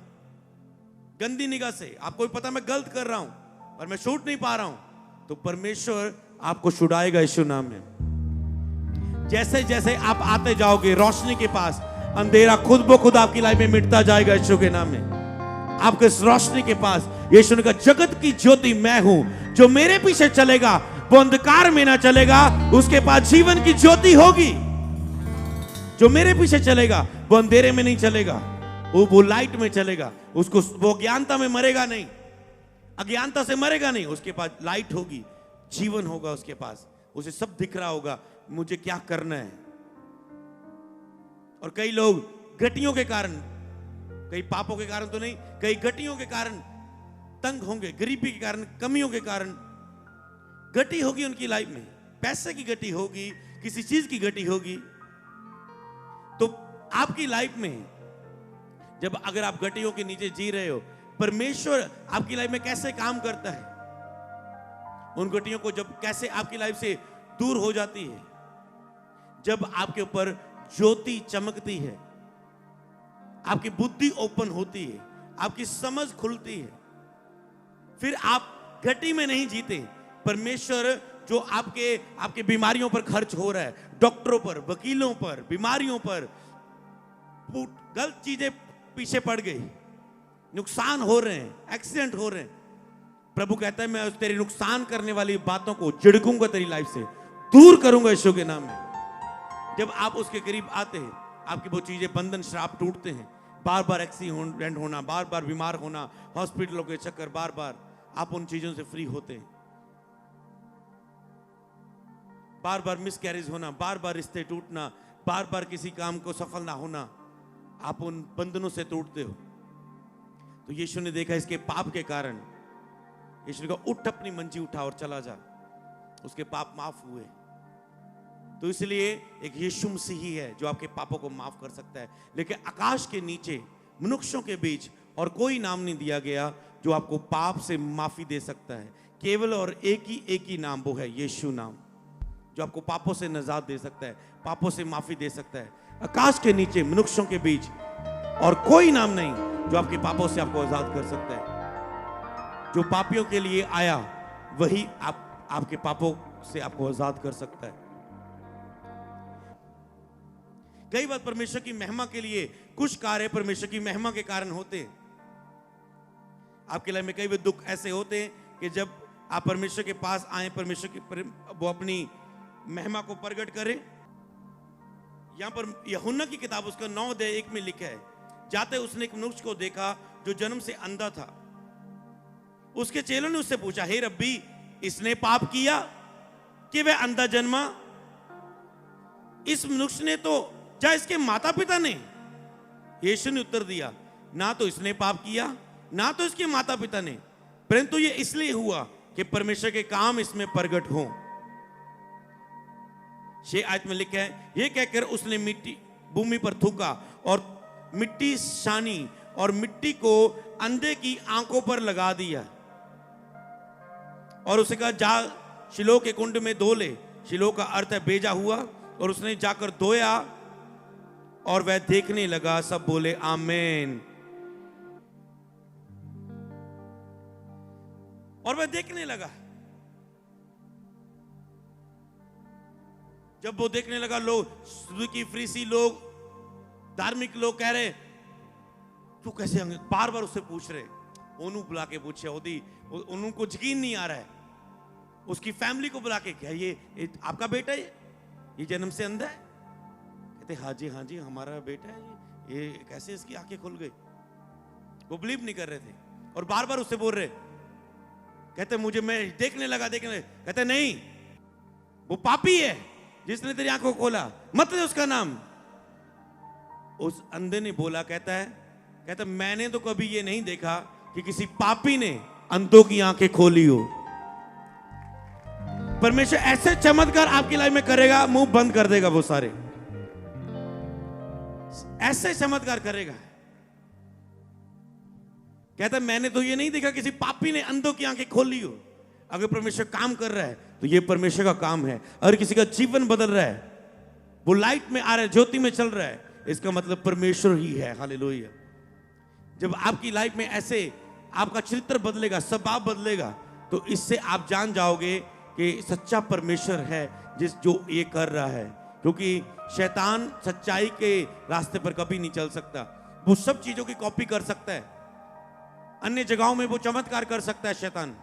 S1: गंदी निगाह से। आपको भी पता मैं गलत कर रहा हूं और मैं छूट नहीं पा रहा हूं, तो परमेश्वर आपको छुड़ाएगा यीशु नाम में। जैसे जैसे आप आते जाओगे रोशनी के पास, अंधेरा खुद ब खुद आपकी लाइफ में मिटता जाएगा यीशु के नाम में। आपके इस रोशनी के पास। यीशु ने कहा जगत की ज्योति मैं हूं, जो मेरे पीछे चलेगा वो अंधकार में ना चलेगा, उसके पास जीवन की ज्योति होगी। जो मेरे पीछे चलेगा वो अंधेरे में नहीं चलेगा, वो लाइट में चलेगा। उसको वो अज्ञानता में मरेगा नहीं, अज्ञानता से मरेगा नहीं, उसके पास लाइट होगी, जीवन होगा उसके पास, उसे सब दिख रहा होगा मुझे क्या करना है। और कई लोग घटियों के कारण, कई पापों के कारण तो नहीं, कई घटियों के कारण तंग होंगे, गरीबी के कारण, कमियों के कारण घटी होगी उनकी लाइफ में, पैसे की घटी होगी, किसी चीज की घटी होगी। तो आपकी लाइफ में जब अगर आप घटियों के नीचे जी रहे हो, परमेश्वर आपकी लाइफ में कैसे काम करता है, उन घटियों को जब कैसे आपकी लाइफ से दूर हो जाती है, जब आपके ऊपर ज्योति चमकती है, आपकी बुद्धि ओपन होती है, आपकी समझ खुलती है, फिर आप घटी में नहीं जीते। परमेश्वर जो आपके बीमारियों पर खर्च हो रहा है, डॉक्टरों पर, वकीलों पर, बीमारियों पर, गलत चीजें पीछे पड़ गई, नुकसान हो रहे हैं, एक्सीडेंट हो रहे हैं, प्रभु कहता है मैं तेरी नुकसान करने वाली बातों को झिड़कूंगा, तेरी लाइफ से दूर करूंगा यीशु के नाम में। जब आप उसके करीब आते हैं, आपकी वो चीजें, बंधन, श्राप टूटते हैं। बार बार एक्सीडेंट होना, बार बार बीमार होना, हॉस्पिटलों के चक्कर, बार बार आप उन चीजों से फ्री होते हैं। बार बार मिसकैरेज होना, बार बार रिश्ते टूटना, बार बार किसी काम को सफल ना होना, आप उन बंधनों से टूटते हो। तो यीशु ने देखा इसके पाप के कारण, यीशु ने कहा उठ, अपनी मंजी उठा और चला जा। उसके पाप माफ हुए। तो इसलिए एक यीशु मसीह ही है जो आपके पापों को माफ कर सकता है। लेकिन आकाश के नीचे मनुष्यों के बीच और कोई नाम नहीं दिया गया जो आपको पाप से माफी दे सकता है। केवल और एक ही नाम, वो है यीशु नाम, जो आपको पापों से निजात दे सकता है, पापों से माफी दे सकता है। आकाश के नीचे मनुष्यों के बीच और कोई नाम नहीं जो आपके पापों से आपको आजाद कर सकता है। जो पापियों के लिए आया वही आपके पापों से आपको आजाद कर सकता है। कई बार परमेश्वर की महिमा के लिए कुछ कार्य परमेश्वर की महिमा के कारण होते हैं। आपके लाइफ में कई बार दुख ऐसे होते हैं कि जब आप परमेश्वर के पास आए, परमेश्वर की वो अपनी महिमा को प्रकट करें। यहां पर यूहन्ना की किताब उसका 9:1 में लिखा है, जाते उसने एक मनुष्य को देखा जो जन्म से अंधा था। उसके चेलों ने उससे पूछा, हे रब्बी, इसने पाप किया कि वह अंधा जन्मा? इस मनुष्य ने तो या इसके माता पिता ने? यीशु ने उत्तर दिया, ना तो इसने पाप किया ना तो इसके माता पिता ने, परंतु ये इसलिए हुआ कि परमेश्वर के काम इसमें प्रकट हों। 6 आयत में लिखा है, यह कहकर उसने मिट्टी भूमि पर थूका और मिट्टी सानी और मिट्टी को अंधे की आंखों पर लगा दिया और उसे कहा, जा शिलो के कुंड में धो ले। शिलो का अर्थ है भेजा हुआ। और उसने जाकर धोया और वह देखने लगा। सब बोले आमीन। और वह देखने लगा। जब वो देखने लगा, लोग सुदूकी फरीसी लोग, धार्मिक लोग कह रहे, तू कैसे होंगे, बार बार उससे पूछ रहे, ओनू बुला के पूछे, उनको यकीन नहीं आ रहा है। उसकी फैमिली को बुला के, क्या ये आपका बेटा है, ये जन्म से अंधा है? कहते हाँ जी हमारा बेटा है, ये कैसे इसकी आंखें खुल गई? वो बिलीव नहीं कर रहे थे और बार बार उससे बोल रहे, कहते मुझे, मैं देखने लगा। कहते नहीं, वो पापी है जिसने तेरी आंखों को खोला, मत ले उसका नाम। उस अंधे ने बोला, कहता मैंने तो कभी ये नहीं देखा कि किसी पापी ने अंधों की आंखें खोली हो। परमेश्वर ऐसे चमत्कार आपकी लाइफ में करेगा, मुंह बंद कर देगा वो सारे, ऐसे चमत्कार करेगा। कहता मैंने तो ये नहीं देखा किसी पापी ने अंधों की आंखें खोली हो। अगर परमेश्वर काम कर रहा है तो ये परमेश्वर का काम है। अगर किसी का जीवन बदल रहा है, वो लाइट में आ रहा है, ज्योति में चल रहा है, इसका मतलब परमेश्वर ही है। हालेलुया। जब आपकी लाइफ में ऐसे आपका चरित्र बदलेगा, स्वभाव बदलेगा, तो इससे आप जान जाओगे कि सच्चा परमेश्वर है जो ये कर रहा है। क्योंकि शैतान सच्चाई के रास्ते पर कभी नहीं चल सकता। वो सब चीजों की कॉपी कर सकता है, अन्य जगहों में वो चमत्कार कर सकता है शैतान,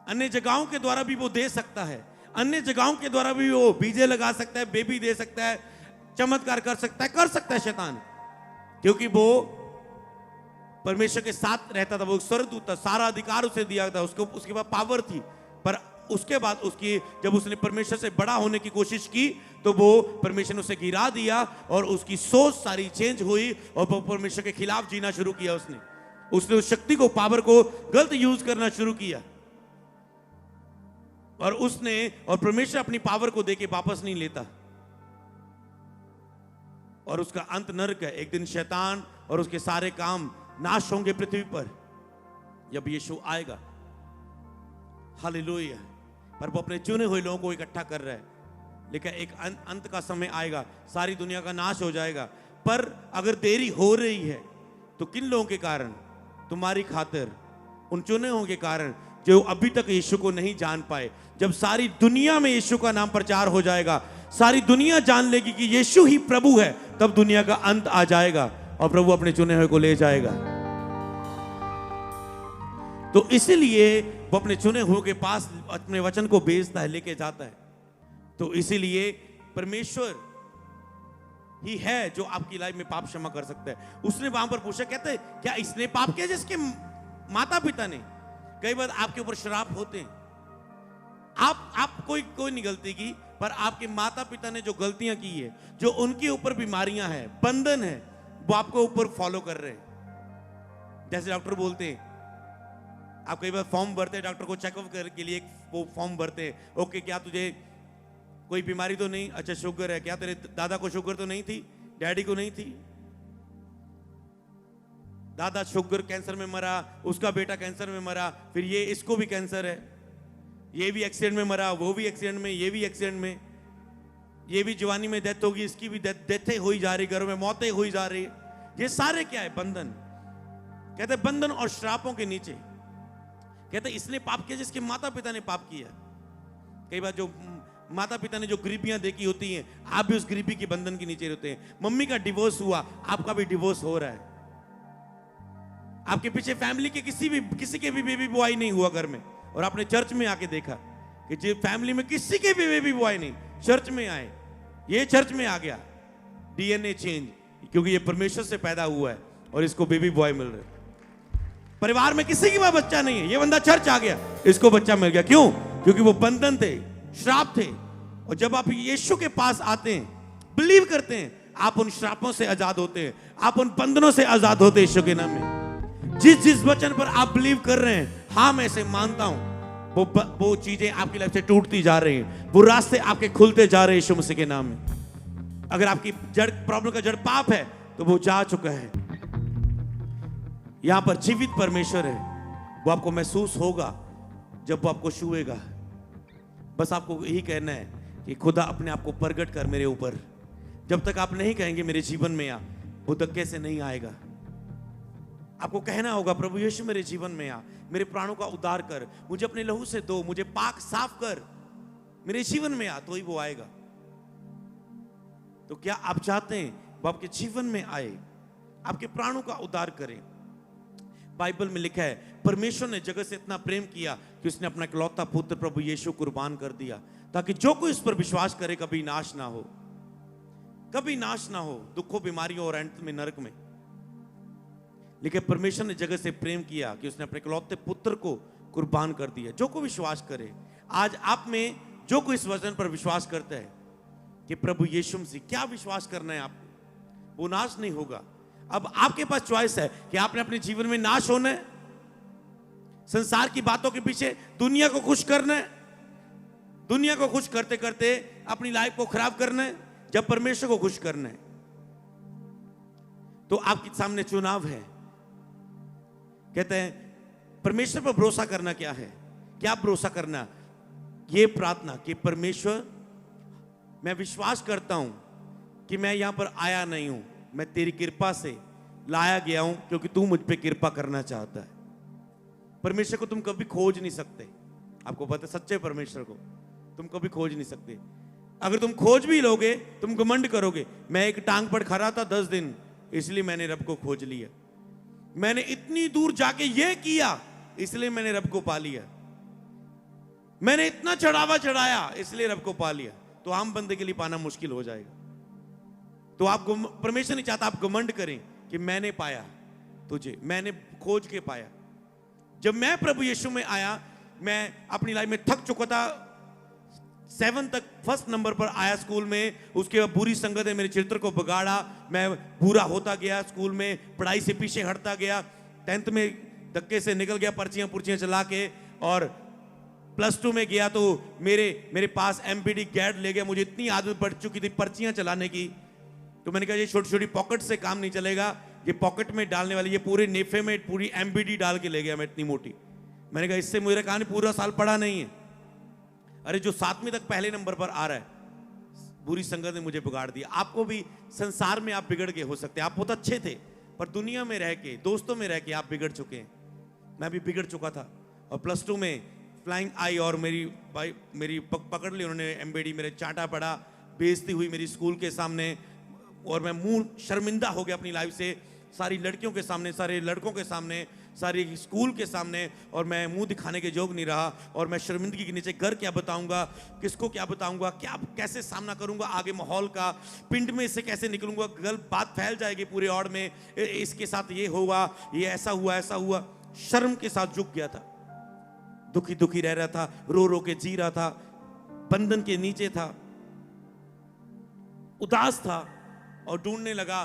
S1: अन्य जगहों के द्वारा भी वो दे सकता है, अन्य जगहों के द्वारा भी वो बीजे लगा सकता है, बेबी दे सकता है, चमत्कार कर सकता है शैतान, क्योंकि वो परमेश्वर के साथ रहता था, वो स्वर्गदूत था, सारा अधिकार उसे दिया था, उसके पास पावर थी। पर उसके बाद जब उसने परमेश्वर से बड़ा होने की कोशिश की तो वो परमेश्वर ने उसे गिरा दिया और उसकी सोच सारी चेंज हुई और वो परमेश्वर के खिलाफ जीना शुरू किया। उसने उस शक्ति को, पावर को गलत यूज करना शुरू किया और परमेश्वर अपनी पावर को देके वापस नहीं लेता और उसका अंत नरक है। एक दिन शैतान और उसके सारे काम नाश होंगे पृथ्वी पर जब यीशु आएगा। हालेलुया। पर वो अपने चुने हुए लोगों को इकट्ठा कर रहा है, लेकिन एक अंत का समय आएगा, सारी दुनिया का नाश हो जाएगा। पर अगर देरी हो रही है तो किन लोगों के कारण? तुम्हारी खातिर, उन चुने हुओं के कारण जो अभी तक यीशु को नहीं जान पाए। जब सारी दुनिया में यीशु का नाम प्रचार हो जाएगा, सारी दुनिया जान लेगी कि यीशु ही प्रभु है, तब दुनिया का अंत आ जाएगा और प्रभु अपने चुने हुए को ले जाएगा। तो इसीलिए वो अपने चुने हुए के पास अपने वचन को भेजता है, लेके जाता है। तो इसीलिए परमेश्वर ही है जो आपकी लाइफ में पाप क्षमा कर सकता है। उसने वहां पर पूछा, कहते क्या इसने पाप किया जिसके माता पिता ने? कई बार आपके ऊपर श्राप होते हैं, आप कोई नहीं गलती की, पर आपके माता पिता ने जो गलतियां की है, जो उनके ऊपर बीमारियां हैं, बंधन है, वो आपको ऊपर फॉलो कर रहे हैं। जैसे डॉक्टर बोलते हैं, आप कई बार फॉर्म भरते हैं डॉक्टर को चेकअप के लिए, वो फॉर्म भरते हैं, ओके क्या तुझे कोई बीमारी तो नहीं? अच्छा शुगर है, क्या तेरे दादा को शुगर तो नहीं थी, डैडी को नहीं थी? दादा शुगर कैंसर में मरा, उसका बेटा कैंसर में मरा, फिर ये इसको भी कैंसर है, ये भी एक्सीडेंट में मरा, वो भी एक्सीडेंट में, ये भी एक्सीडेंट में, ये भी जवानी में डेथ होगी, इसकी भी डेथें हुई जा रही, घरों में मौतें हुई जा रही। ये सारे क्या है? बंधन। कहते बंधन और श्रापों के नीचे। कहते इसने पाप किया जिसके माता पिता ने पाप किया। कई बार जो माता पिता ने जो गरीबियां देखी होती हैं, आप भी उस गरीबी के बंधन के नीचे रहते हैं। मम्मी का डिवोर्स हुआ, आपका भी डिवोर्स हो रहा है। आपके पीछे फैमिली के किसी के भी बेबी बॉय नहीं हुआ घर में, और आपने चर्च में आके देखा कि जो फैमिली में किसी के भी बेबी बॉय नहीं, चर्च में आए, ये चर्च में आ गया, डीएनए चेंज, क्योंकि ये परमेश्वर से पैदा हुआ है और इसको बेबी बॉय मिल रहा है। परिवार में किसी के पास बच्चा नहीं है, ये बंदा चर्च आ गया, इसको बच्चा मिल गया। क्यों? क्योंकि वो बंधन थे, श्राप थे। और जब आप यीशु के पास आते हैं, बिलीव करते हैं, आप उन श्रापों से आजाद होते हैं, आप उन बंधनों से आजाद होते हैं यीशु के नाम में। जिस वचन पर आप बिलीव कर रहे हैं, हाँ मैं इसे मानता हूं, वो चीजें आपकी लाइफ से टूटती जा रही हैं, वो रास्ते आपके खुलते जा रहे हैं यीशु मसीह के नाम में। अगर आपकी जड़ प्रॉब्लम का जड़ पाप है तो वो जा चुका है। यहां पर जीवित परमेश्वर है, वो आपको महसूस होगा जब वो आपको छुएगा। बस आपको यही कहना है कि खुदा अपने आप को प्रगट कर मेरे ऊपर। जब तक आप नहीं कहेंगे मेरे जीवन में आ, वो तक कैसे नहीं आएगा। आपको कहना होगा, प्रभु यीशु मेरे जीवन में आ, मेरे प्राणों का उद्धार कर, मुझे अपने लहू से धो, मुझे पाक साफ कर, मेरे जीवन में आ, तो ही वो आएगा। तो क्या आप चाहते हैं वो आपके जीवन में आए, आपके प्राणों का उद्धार करे? बाइबल में लिखा है, परमेश्वर ने जगत से इतना प्रेम किया कि उसने अपना इकलौता पुत्र प्रभु यीशु कुर्बान कर दिया, ताकि जो कोई इस पर विश्वास करे कभी नाश ना हो, कभी नाश ना हो, दुखों, बीमारियों और अंत में नरक में। लेकिन परमेश्वर ने जगत से प्रेम किया कि उसने अपने इकलौते पुत्र को कुर्बान कर दिया। जो कोई विश्वास करे, आज आप में जो कोई इस वचन पर विश्वास करता है कि प्रभु यीशु मसीह, क्या विश्वास करना है आपको, वो नाश नहीं होगा। अब आपके पास चॉइस है कि आपने अपने जीवन में नाश होना है, संसार की बातों के पीछे दुनिया को खुश करना है, दुनिया को खुश करते करते अपनी लाइफ को खराब करना है, जब परमेश्वर को खुश करना है। तो आपके सामने चुनाव है। कहते हैं परमेश्वर पर भरोसा करना क्या है? क्या भरोसा करना? ये प्रार्थना कि परमेश्वर, मैं विश्वास करता हूं कि मैं यहां पर आया नहीं हूं, मैं तेरी कृपा से लाया गया हूं, क्योंकि तू मुझ पे कृपा करना चाहता है। परमेश्वर को तुम कभी खोज नहीं सकते, आपको पता है, सच्चे परमेश्वर को तुम कभी खोज नहीं सकते। अगर तुम खोज भी लोगे, तुम घमंड करोगे, मैं एक टांग पर खड़ा था 10 दिन, इसलिए मैंने रब को खोज लिया। मैंने इतनी दूर जाके ये किया इसलिए मैंने रब को पा लिया। मैंने इतना चढ़ावा चढ़ाया इसलिए रब को पा लिया। तो आम बंदे के लिए पाना मुश्किल हो जाएगा। तो आप परमेश्वर नहीं चाहता आप घमंड करें कि मैंने पाया तुझे, मैंने खोज के पाया। जब मैं प्रभु यीशु में आया, मैं अपनी लाइफ में थक चुका था। 7 तक फर्स्ट नंबर पर आया स्कूल में। उसके बाद बुरी संगत ने मेरे चरित्र को बिगाड़ा। मैं बुरा होता गया स्कूल में, पढ़ाई से पीछे हटता गया। 10th में धक्के से निकल गया पर्चियां पुर्चियां चला के। और +2 में गया तो मेरे पास MPD गैड ले गया। मुझे इतनी आदत पड़ चुकी थी पर्चियां चलाने की, तो मैंने कहा ये छोटी छोटी पॉकेट से काम नहीं चलेगा, ये पॉकेट में डालने वाली, ये पूरे नेफे में पूरी MPD डाल के ले गया मैं, इतनी मोटी। मैंने कहा इससे मेरा कहानी पूरा साल पढ़ा नहीं है। अरे जो 7वीं तक पहले नंबर पर आ रहा है, बुरी संगत ने मुझे बिगाड़ दिया। आपको भी संसार में आप बिगड़ के हो सकते हैं। आप बहुत अच्छे थे पर दुनिया में रह के, दोस्तों में रह के आप बिगड़ चुके हैं। मैं भी बिगड़ चुका था। और +2 में फ्लाइंग आई और मेरी पकड़ ली उन्होंने MPD, मेरे चांटा पड़ा, बेइज्जती हुई मेरी स्कूल के सामने। और मैं मुंह शर्मिंदा हो गया अपनी लाइफ से, सारी लड़कियों के सामने, सारे लड़कों के सामने, सारी स्कूल के सामने। और मैं मुंह दिखाने के जोग नहीं रहा। और मैं शर्मिंदगी के नीचे घर क्या बताऊंगा, किसको क्या बताऊंगा, क्या कैसे सामना करूंगा आगे माहौल का, पिंड में इससे कैसे निकलूंगा, गलत बात फैल जाएगी पूरे और में, इसके साथ ये होगा, ये ऐसा हुआ ऐसा हुआ। शर्म के साथ झुक गया था, दुखी दुखी रह रहा था, रो रो के जी रहा था, बंधन के नीचे था, उदास था। और ढूंढने लगा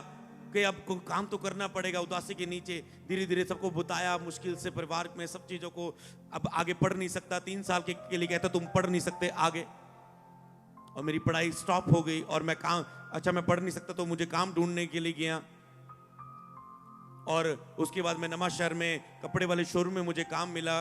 S1: कि अब को काम तो करना पड़ेगा उदासी के नीचे। धीरे धीरे सबको बताया मुश्किल से, परिवार में सब चीजों को। अब आगे पढ़ नहीं सकता, 3 साल के लिए कहता तुम पढ़ नहीं सकते आगे। और मेरी पढ़ाई स्टॉप हो गई। और मैं काम, अच्छा मैं पढ़ नहीं सकता तो मुझे काम ढूंढने के लिए गया। और उसके बाद मैं नमा शहर में कपड़े वाले शोरूम में मुझे काम मिला,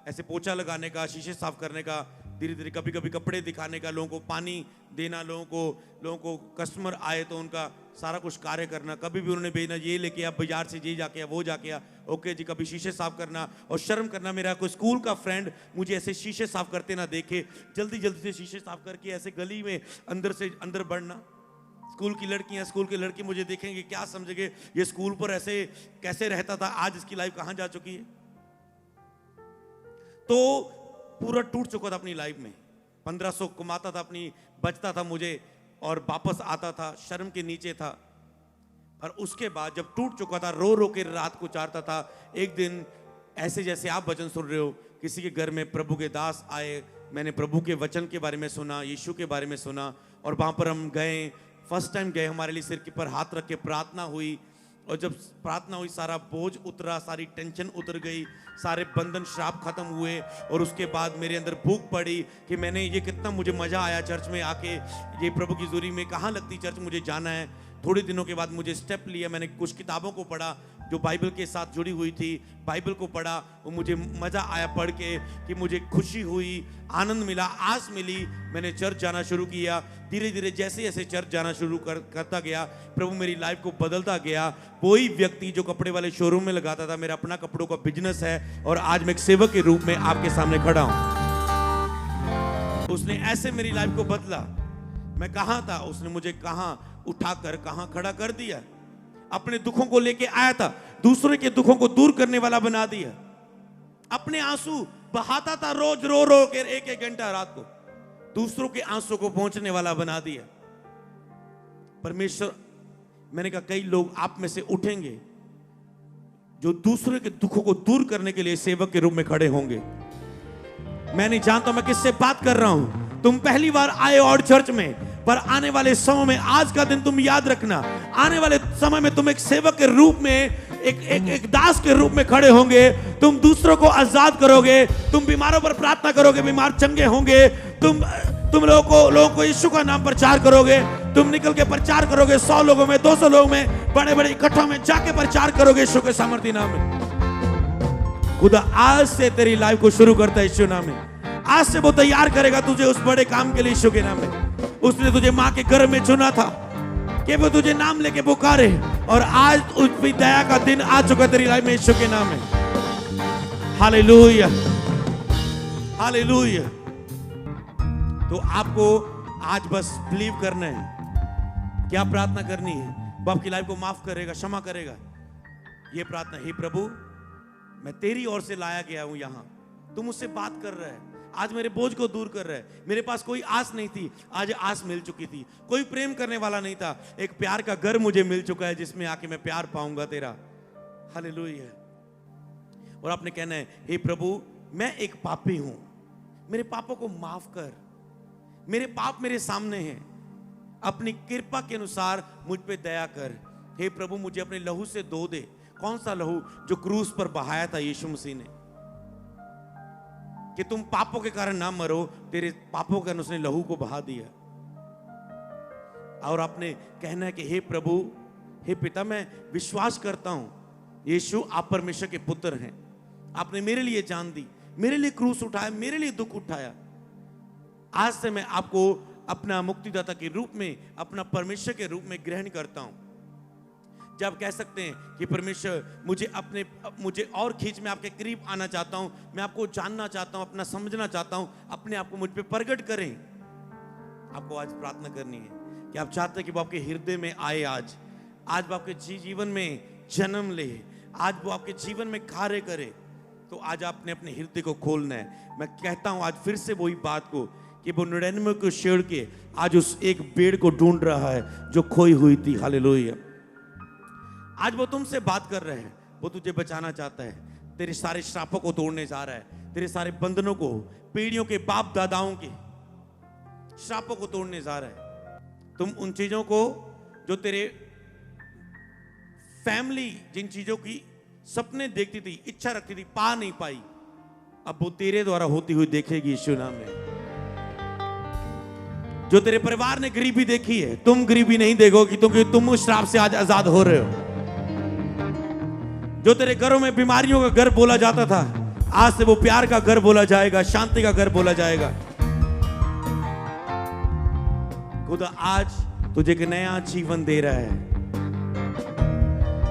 S1: ऐसे पोछा लगाने का, शीशे साफ करने का। धीरे धीरे कभी कभी कपड़े दिखाने का, लोगों को पानी देना, लोगों को कस्टमर आए तो उनका सारा कुछ कार्य करना। कभी भी उन्होंने भेजना ये लेके आ, बाजार से ये जाके आ, वो जाके आ, ओके जी। कभी शीशे साफ करना। और शर्म करना, मेरा कोई स्कूल का फ्रेंड मुझे ऐसे शीशे साफ करते ना देखे, जल्दी जल्दी से शीशे साफ करके ऐसे गली में अंदर से अंदर बढ़ना। स्कूल की लड़कियां, स्कूल के लड़के मुझे देखेंगे, क्या समझेंगे ये स्कूल पर ऐसे कैसे रहता था, आज इसकी लाइफ कहां जा चुकी है। तो पूरा टूट चुका था अपनी लाइफ में। 1500 कमाता था, अपनी बचता था मुझे और वापस आता था, शर्म के नीचे था। और उसके बाद जब टूट चुका था, रो रो के रात को चाहता था। एक दिन ऐसे जैसे आप वचन सुन रहे हो, किसी के घर में प्रभु के दास आए, मैंने प्रभु के वचन के बारे में सुना, यीशु के बारे में सुना। और वहां पर हम गए, फर्स्ट टाइम गए, हमारे लिए सिर के पर हाथ रख के प्रार्थना हुई। और जब प्रार्थना हुई, सारा बोझ उतरा, सारी टेंशन उतर गई, सारे बंधन श्राप खत्म हुए। और उसके बाद मेरे अंदर भूख पड़ी कि मैंने ये कितना मुझे मजा आया चर्च में आके, ये प्रभु की जोरी में कहाँ लगती चर्च, मुझे जाना है। थोड़े दिनों के बाद मुझे स्टेप लिया, मैंने कुछ किताबों को पढ़ा जो बाइबल के साथ जुड़ी हुई थी, बाइबल को पढ़ा। वो मुझे मजा आया पढ़ के कि मुझे खुशी हुई, आनंद मिला, आस मिली। मैंने चर्च जाना शुरू किया। धीरे धीरे जैसे जैसे चर्च जाना शुरू करता गया, प्रभु मेरी लाइफ को बदलता गया। वही व्यक्ति जो कपड़े वाले शोरूम में लगाता था, मेरा अपना कपड़ों का बिजनेस है और आज मैं एक सेवक के रूप में आपके सामने खड़ा हूं। उसने ऐसे मेरी लाइफ को बदला। मैं कहां था, उसने मुझे कहां उठाकर कहां खड़ा कर दिया। अपने दुखों को लेके आया था, दूसरे के दुखों को दूर करने वाला बना दिया। अपने आंसू बहाता था रोज रो रो के 1-1 घंटा रात को, दूसरों के आंसू को पहुंचने वाला बना दिया। परमेश्वर, मैंने कहा कई लोग आप में से उठेंगे जो दूसरे के दुखों को दूर करने के लिए सेवक के रूप में खड़े होंगे। मैं नहीं जानता मैं किससे बात कर रहा हूं। तुम पहली बार आए और चर्च में, पर आने वाले समय में, आज का दिन तुम याद रखना, आने वाले समय में तुम एक सेवक के रूप में, एक दास के रूप में खड़े होंगे। तुम दूसरों को आजाद करोगे, तुम बीमारों पर प्रार्थना करोगे, बीमार चंगे होंगे। तुम लोगों को यीशु का नाम प्रचार करोगे। तुम निकल के प्रचार करोगे 100 लोगों में, 200 लोगों में, बड़े बड़े इकट्ठों में जाके प्रचार करोगे यीशु के सामर्थ्य नाम में। खुदा आज से तेरी लाइफ को शुरू करता है यीशु नाम में। आज से वो तैयार करेगा तुझे उस बड़े काम के लिए यीशु के नाम में। उसने तुझे मां के गर्भ में चुना था कि वो तुझे नाम लेके पुकारे, और आज उसकी दया का दिन आ चुका तेरी लाइफ में यीशु के नाम में। Hallelujah, hallelujah. तो आपको आज बस बिलीव करना है, क्या प्रार्थना करनी है। वो आपकी लाइफ को माफ करेगा, क्षमा करेगा। ये प्रार्थना, हे प्रभु मैं तेरी ओर से लाया गया हूं यहां, तू मुझसे बात कर रहा है, आज मेरे बोझ को दूर कर रहा है। मेरे पास कोई आस नहीं थी, आज आस मिल चुकी थी। कोई प्रेम करने वाला नहीं था, एक प्यार का घर मुझे मिल चुका है जिसमें आके मैं प्यार पाऊंगा तेरा। हालेलुया। और आपने कहना है, हे प्रभु मैं एक पापी हूं, मेरे पापों को माफ कर, मेरे पाप मेरे सामने हैं, अपनी कृपा के अनुसार मुझ पे दया कर। हे प्रभु मुझे अपने लहू से धो दे। कौन सा लहू? जो क्रूस पर बहाया था यीशु मसीह ने, कि तुम पापों के कारण ना मरो, तेरे पापों के कारण उसने लहू को बहा दिया। और आपने कहना है कि हे प्रभु, हे पिता, मैं विश्वास करता हूं यीशु आप परमेश्वर के पुत्र हैं, आपने मेरे लिए जान दी, मेरे लिए क्रूस उठाया, मेरे लिए दुख उठाया। आज से मैं आपको अपना मुक्तिदाता के रूप में, अपना परमेश्वर के रूप में ग्रहण करता हूं। जब कह सकते हैं कि परमेश्वर मुझे और खींच, मैं आपके करीब आना चाहता हूं, मैं आपको जानना चाहता हूं, अपना समझना चाहता हूं, अपने आप को मुझ पे प्रकट करें। आपको आज प्रार्थना करनी है कि आप चाहते हैं कि वो आपके हृदय में आए, आज वो आपके जीवन में जन्म ले, आज वो आपके जीवन में कार्य करे। तो आज आपने अपने हृदय को खोलना है। मैं कहता हूं आज फिर से वही बात को, कि वो 99 को छेड़ के आज उस एक भेड़ को ढूंढ रहा है जो खोई हुई थी। हालेलुया। आज वो तुमसे बात कर रहे हैं, वो तुझे बचाना चाहता है, तेरे सारे श्रापों को तोड़ने जा रहा है, तेरे सारे बंधनों को, पीढ़ियों के बाप दादाओं के श्रापों को तोड़ने जा रहा है। तुम उन चीजों को जो तेरे फैमिली जिन चीजों की सपने देखती थी, इच्छा रखती थी, पा नहीं पाई, अब वो तेरे द्वारा होती हुई देखेगी यीशु नाम में। जो तेरे परिवार ने गरीबी देखी है, तुम गरीबी नहीं देखोगे, क्योंकि तुम उस श्राप से आज आजाद हो रहे हो। जो तेरे घरों में बीमारियों का घर बोला जाता था, आज से वो प्यार का घर बोला जाएगा, शांति का घर बोला जाएगा। खुदा आज तुझे एक नया जीवन दे रहा है।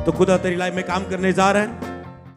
S1: तो खुदा तेरी लाइफ में काम करने जा रहा है।